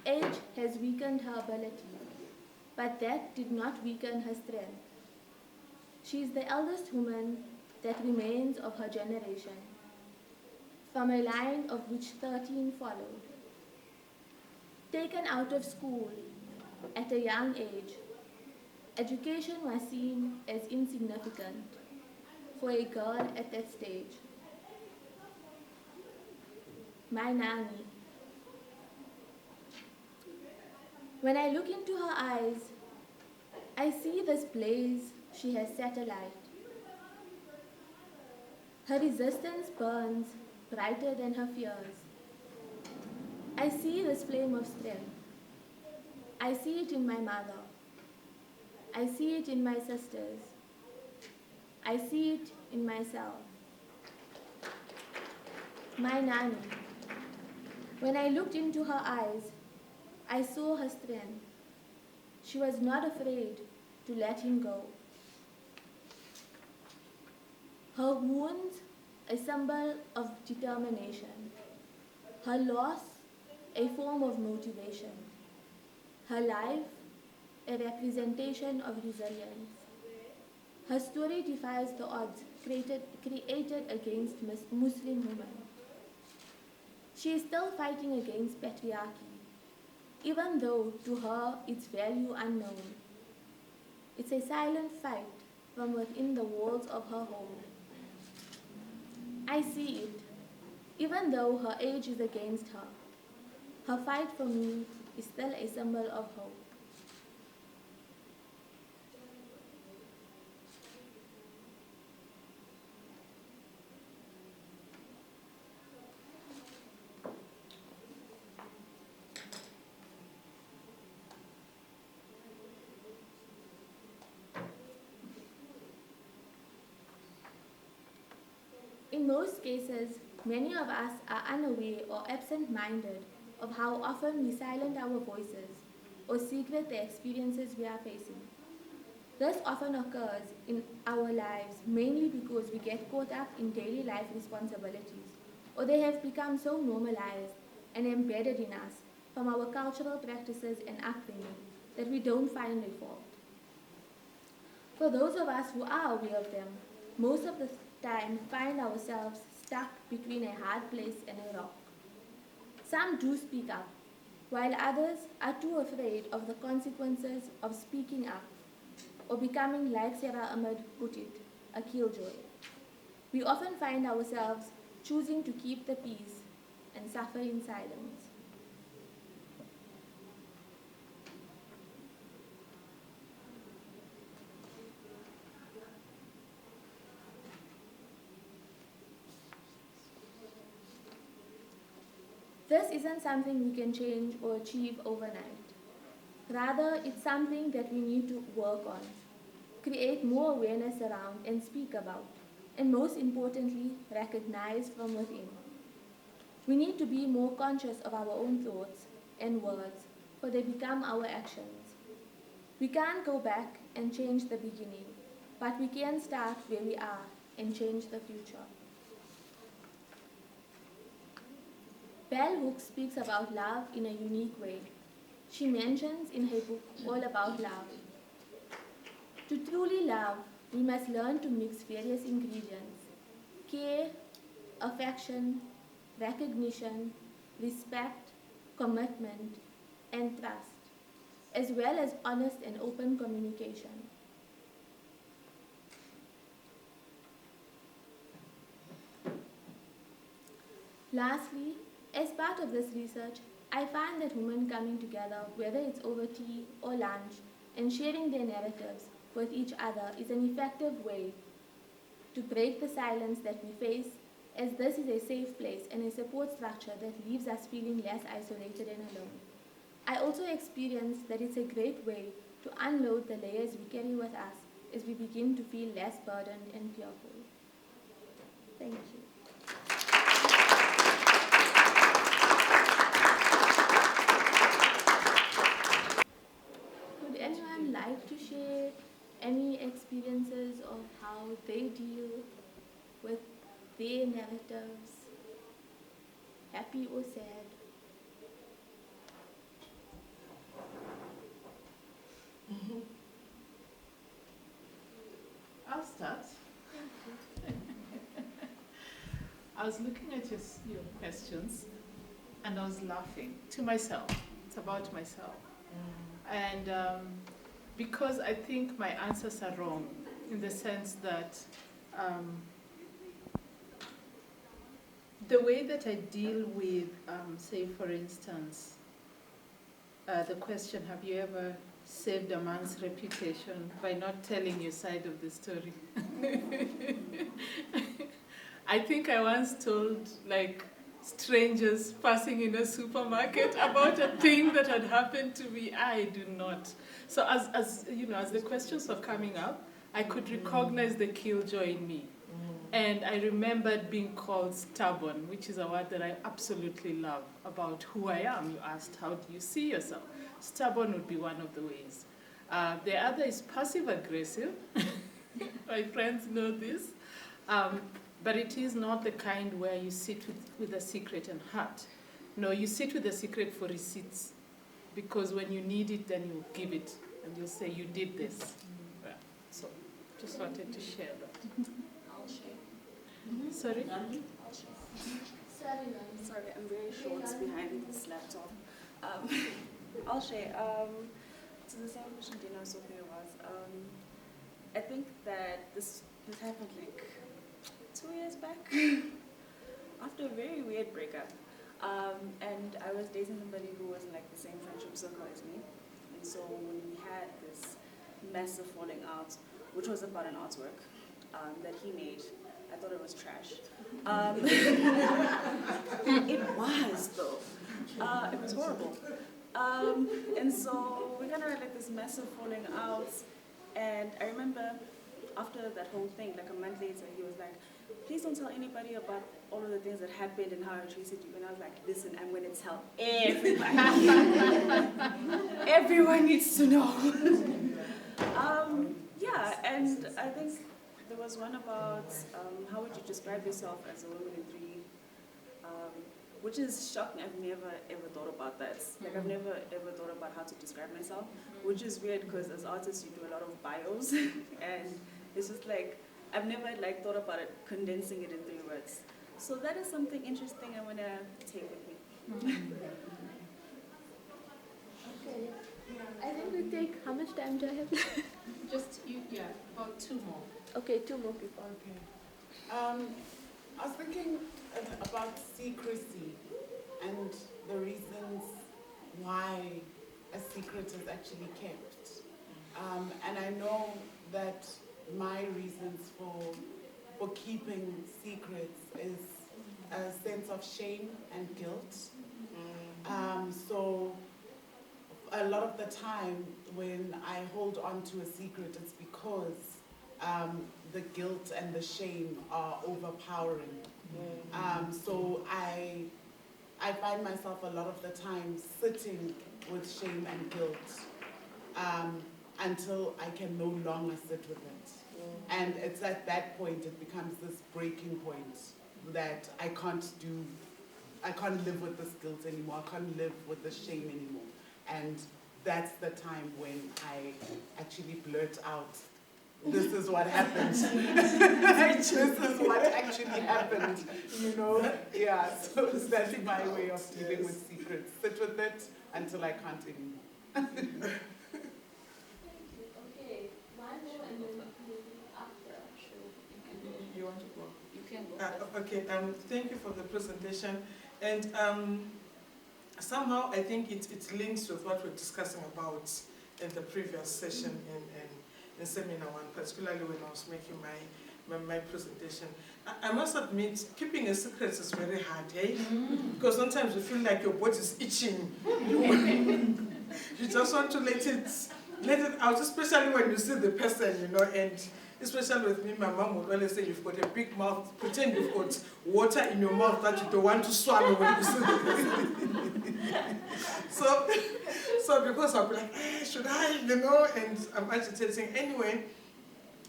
Age has weakened her ability, but that did not weaken her strength. She is the eldest woman that remains of her generation, from a line of which 13 followed. Taken out of school at a young age, Education was seen as insignificant for a girl at that stage. My nanny. When I look into her eyes, I see this blaze she has set alight. Her resistance burns brighter than her fears. I see this flame of strength. I see it in my mother. I see it in my sisters. I see it in myself. My nanny. When I looked into her eyes, I saw her strength. She was not afraid to let him go. Her wounds, a symbol of determination. Her loss, a form of motivation. Her life, a representation of resilience. Her story defies the odds created against Muslim women. She is still fighting against patriarchy, even though to her its value unknown. It's a silent fight from within the walls of her home. I see it, even though her age is against her. Her fight for me is still a symbol of hope. In most cases, many of us are unaware or absent-minded of how often we silence our voices or secret the experiences we are facing. This often occurs in our lives mainly because we get caught up in daily life responsibilities, or they have become so normalized and embedded in us from our cultural practices and upbringing that we don't find a fault. For those of us who are aware of them, most of the time find ourselves stuck between a hard place and a rock. Some do speak up, while others are too afraid of the consequences of speaking up or becoming, like Sarah Ahmed put it, a killjoy. We often find ourselves choosing to keep the peace and suffer in silence. This isn't something we can change or achieve overnight. Rather, it's something that we need to work on, create more awareness around and speak about, and most importantly, recognize from within. We need to be more conscious of our own thoughts and words, for they become our actions. We can't go back and change the beginning, but we can start where we are and change the future. Bell Hooks speaks about love in a unique way. She mentions in her book All About Love. To truly love, we must learn to mix various ingredients: care, affection, recognition, respect, commitment, and trust, as well as honest and open communication. Lastly, as part of this research, I find that women coming together, whether it's over tea or lunch, and sharing their narratives with each other is an effective way to break the silence that we face, as this is a safe place and a support structure that leaves us feeling less isolated and alone. I also experience that it's a great way to unload the layers we carry with us as we begin to feel less burdened and fearful. Thank you. Would anyone like to share any experiences of how they deal with their narratives, happy or sad? I'll start. I was looking at your questions and I was laughing to myself. It's about myself. And because I think my answers are wrong, in the sense that the way that I deal with, say, for instance, the question, have you ever saved a man's reputation by not telling your side of the story? I think I once told, like, strangers passing in a supermarket about a thing that had happened to me. I do not. So as you know, as the questions were coming up, I could recognize the killjoy in me. And I remembered being called stubborn, which is a word that I absolutely love about who I am. You asked, how do you see yourself? Stubborn would be one of the ways. The other is passive-aggressive. My friends know this. But it is not the kind where you sit with a secret and hurt. No, you sit with a secret for receipts. Because when you need it, then you give it. And you'll say, you did this. Yeah. So, just wanted to share that. I'll share. Sorry? I'll share. Sorry, I'm very short behind this laptop. I'll share. To the same question Dina was talking about, I think that this happened like 2 years back after a very weird breakup. And I was dating somebody who was in like the same friendship circle as me. And so when we had this massive falling out, which was about an artwork that he made, I thought it was trash. It was though. It was horrible. And so we kind of had like this massive falling out. And I remember after that whole thing, like a month later, he was like, please don't tell anybody about all of the things that happened and how I treated you. And I was like, listen, I'm going to tell everybody. Everyone needs to know. Yeah, and I think there was one about how would you describe yourself as a woman in 3, which is shocking. I've never ever thought about that. Like I've never ever thought about how to describe myself, which is weird because as artists you do a lot of bios, and it's just like I've never like thought about it, condensing it in 3 words. So that is something interesting I want to take with me. Okay. I think we take, how much time do I have? Just, about 2 more. Okay, 2 more people. Okay. I was thinking about secrecy and the reasons why a secret is actually kept. And I know that my reasons for keeping secrets is a sense of shame and guilt. So a lot of the time when I hold on to a secret, it's because the guilt and the shame are overpowering. So I find myself a lot of the time sitting with shame and guilt until I can no longer sit with it. And it's at that point it becomes this breaking point that I can't live with this guilt anymore, I can't live with the shame anymore. And that's the time when I actually blurt out, this is what happened. This is what actually happened, you know? Yeah, so that's my way of dealing with secrets. Sit with it until I can't anymore. Okay, one more and then after. You want to go? You can go. Okay, thank you for the presentation. And somehow I think it links with what we're discussing about in the previous session in seminar 1, particularly when I was making my presentation. I must admit, keeping a secret is very hard, eh? Because sometimes you feel like your body is itching. You just want to let it out, especially when you see the person, you know, and especially with me, my mom would always say, you've got a big mouth, pretend you've got water in your mouth that you don't want to swallow when you see the person. So because I'll be like, should I, you know, and I'm agitating. Anyway,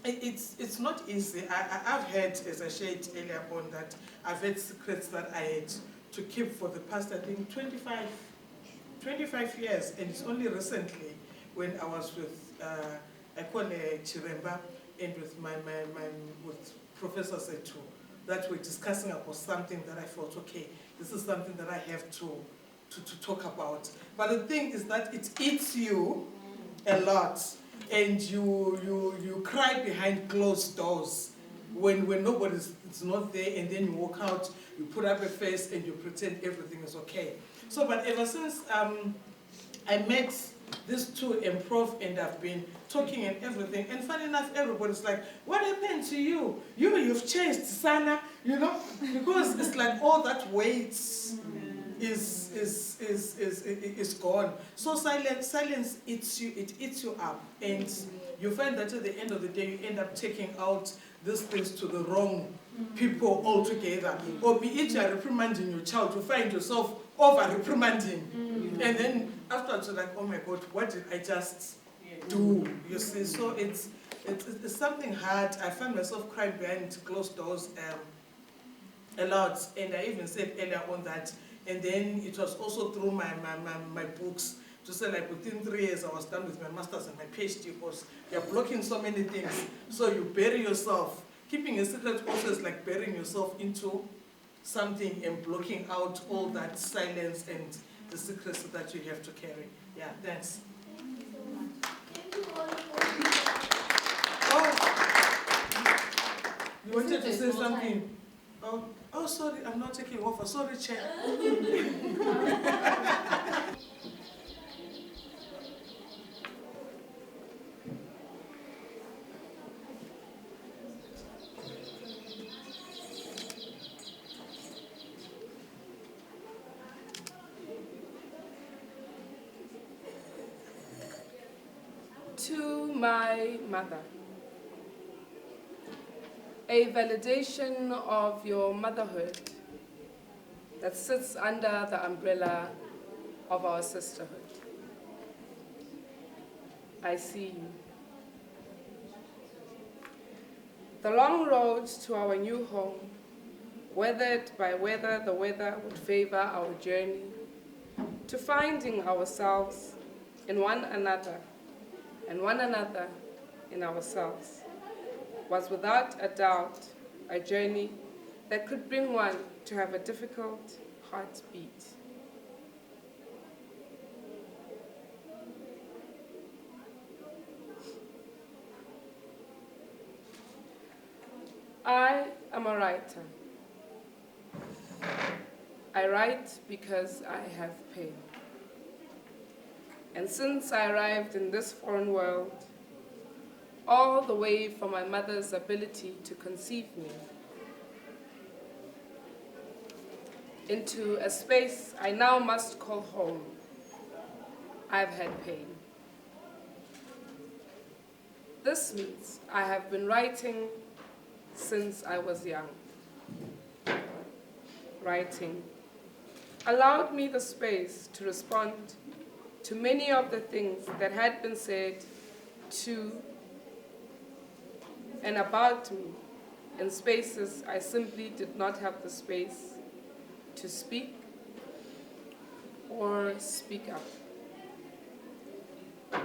it's not easy. I've had, as I shared earlier on, that I've had secrets that I had to keep for the past, I think, 25 years, and it's only recently when I was with, I call her Chiremba, and with with Professor Setu, that we're discussing about something that I thought, okay, this is something that I have to talk about. But the thing is that it eats you a lot. and you cry behind closed doors when nobody's it's not there, and then you walk out, you put up a face and you pretend everything is okay. So, but ever since I met these two improv, and I've been talking and everything, and funny enough, everybody's like, what happened to you? You've changed, Sana, you know? Because it's like all that weight is gone. So silence eats you, it eats you up, and you find that at the end of the day, you end up taking out these things to the wrong people altogether. Or be it you're reprimanding your child, you find yourself over-reprimanding. And then afterwards you're like, oh my God, what did I just do? You see, so it's something hard. I find myself crying behind closed doors a lot. And I even said earlier on that, and then it was also through my books, to say like within 3 years I was done with my master's and my PhD, because you're blocking so many things. So you bury yourself. Keeping a secret also is like burying yourself into something and blocking out all that silence and the secrets that you have to carry. Yeah, thanks. Oh, you wanted to say something? Oh, sorry, I'm not taking over. Sorry, Chair. To my mother, a validation of your motherhood that sits under the umbrella of our sisterhood. I see you. The long road to our new home, weathered by whether the weather would favor our journey, to finding ourselves in one another and one another in ourselves, was without a doubt a journey that could bring one to have a difficult heartbeat. I am a writer. I write because I have pain. And since I arrived in this foreign world, all the way from my mother's ability to conceive me, into a space I now must call home, I've had pain. This means I have been writing since I was young. Writing allowed me the space to respond to many of the things that had been said to and about me in spaces I simply did not have the space to speak or speak up.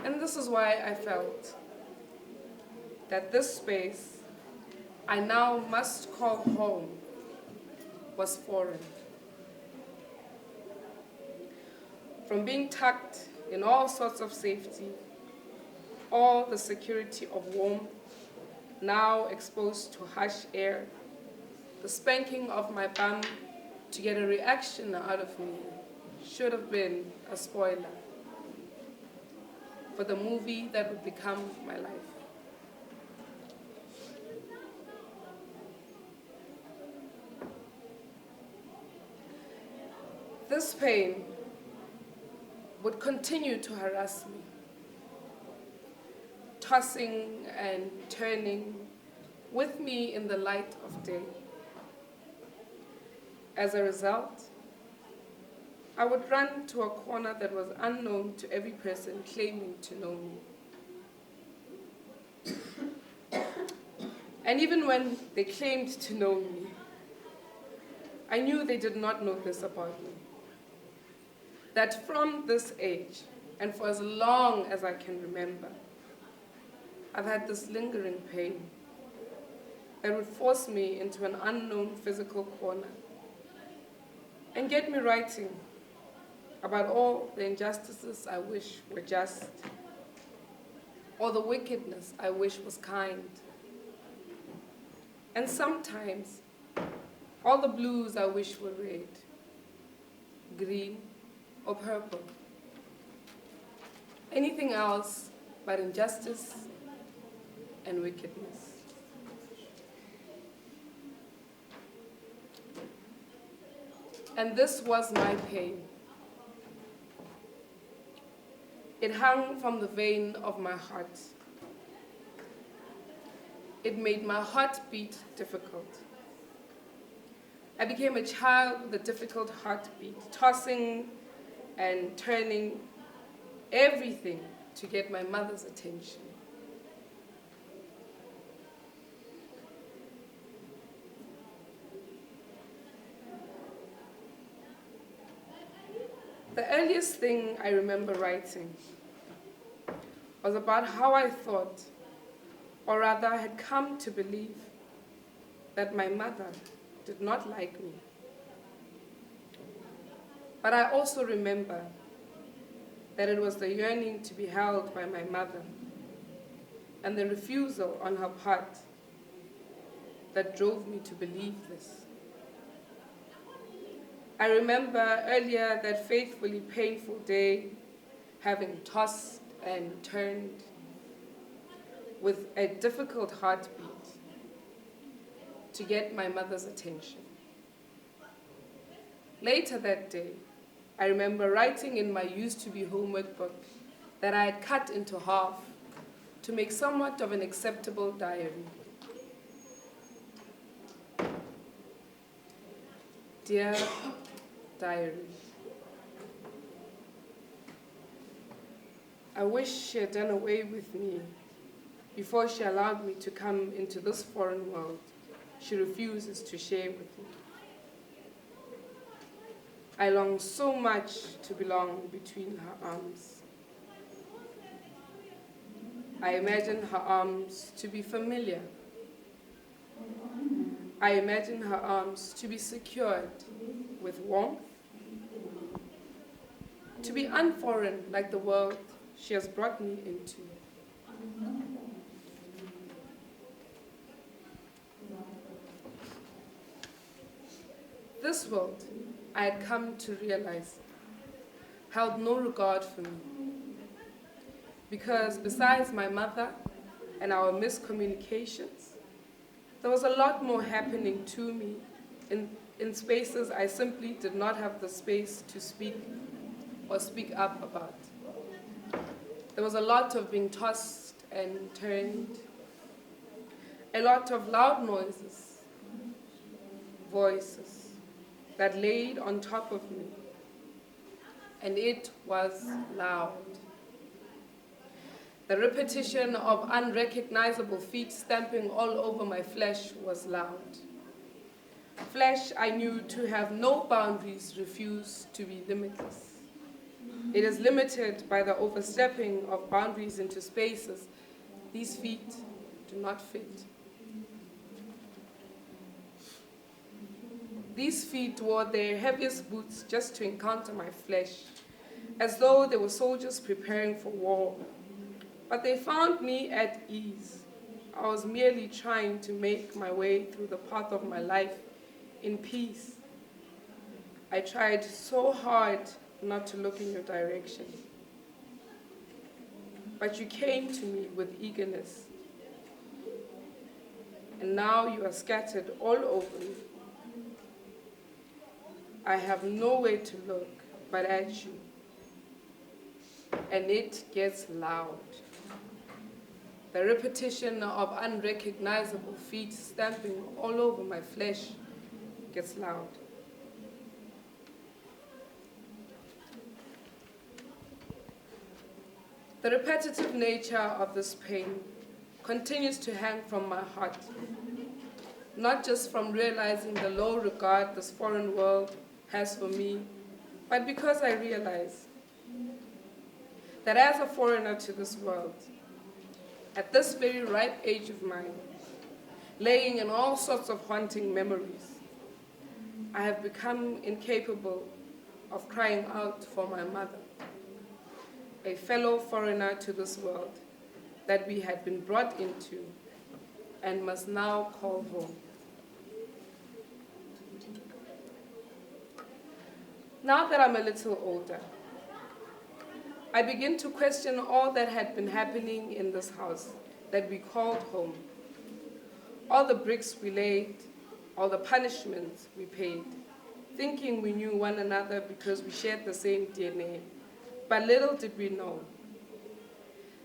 And this is why I felt that this space I now must call home was foreign. From being tucked in all sorts of safety, all the security of warmth, now exposed to harsh air, the spanking of my bum to get a reaction out of me should have been a spoiler for the movie that would become my life. This pain would continue to harass me, tossing and turning with me in the light of day. As a result, I would run to a corner that was unknown to every person claiming to know me. And even when they claimed to know me, I knew they did not know this about me. That from this age, and for as long as I can remember, I've had this lingering pain that would force me into an unknown physical corner and get me writing about all the injustices I wish were just, or the wickedness I wish was kind. And sometimes, all the blues I wish were red, green, or purple. Anything else but injustice and wickedness. And this was my pain. It hung from the vein of my heart. It made my heartbeat difficult. I became a child with a difficult heartbeat, tossing and turning everything to get my mother's attention. The earliest thing I remember writing was about how I thought, or rather had come to believe, that my mother did not like me. But I also remember that it was the yearning to be held by my mother and the refusal on her part that drove me to believe this. I remember earlier that fatefully painful day, having tossed and turned with a difficult heartbeat to get my mother's attention. Later that day, I remember writing in my used-to-be homework book that I had cut into half to make somewhat of an acceptable diary. Dear diary, I wish she had done away with me before she allowed me to come into this foreign world she refuses to share with me. I long so much to belong between her arms. I imagine her arms to be familiar. I imagine her arms to be secured with warmth, to be unforeign like the world she has brought me into. This world, I had come to realize, held no regard for me. Because besides my mother and our miscommunications, there was a lot more happening to me in spaces I simply did not have the space to speak or speak up about. There was a lot of being tossed and turned, a lot of loud noises, voices that laid on top of me, and it was loud. The repetition of unrecognizable feet stamping all over my flesh was loud. Flesh I knew to have no boundaries refused to be limitless. It is limited by the overstepping of boundaries into spaces these feet do not fit. These feet wore their heaviest boots just to encounter my flesh, as though they were soldiers preparing for war. But they found me at ease. I was merely trying to make my way through the path of my life in peace. I tried so hard not to look in your direction. But you came to me with eagerness. And now you are scattered all over me. I have nowhere to look but at you. And it gets loud. The repetition of unrecognizable feet stamping all over my flesh gets loud. The repetitive nature of this pain continues to hang from my heart, not just from realizing the low regard this foreign world has for me, but because I realize that as a foreigner to this world, at this very ripe age of mine, laying in all sorts of haunting memories, I have become incapable of crying out for my mother, a fellow foreigner to this world that we had been brought into and must now call home. Now that I'm a little older, I begin to question all that had been happening in this house that we called home. All the bricks we laid, all the punishments we paid, thinking we knew one another because we shared the same DNA. But little did we know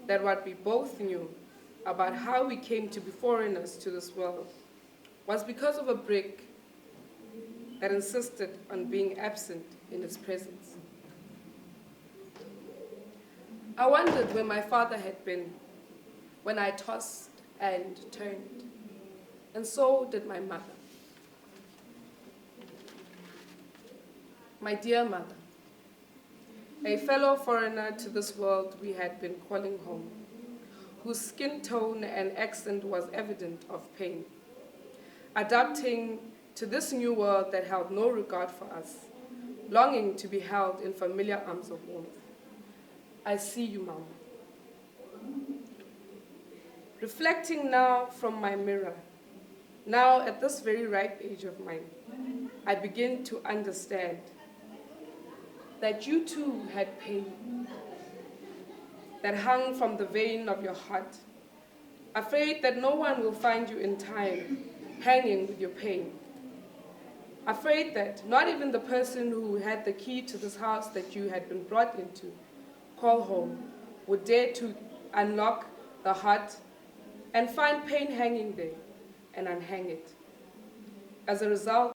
that what we both knew about how we came to be foreigners to this world was because of a brick that insisted on being absent in its presence. I wondered where my father had been when I tossed and turned, and so did my mother. My dear mother, a fellow foreigner to this world we had been calling home, whose skin tone and accent was evident of pain, adapting to this new world that held no regard for us, longing to be held in familiar arms of warmth. I see you, Mama. Reflecting now from my mirror, now at this very ripe age of mine, I begin to understand that you too had pain that hung from the vein of your heart, afraid that no one will find you in time, hanging with your pain. Afraid that not even the person who had the key to this house that you had been brought into, call home, would dare to unlock the heart and find pain hanging there and unhang it. As a result,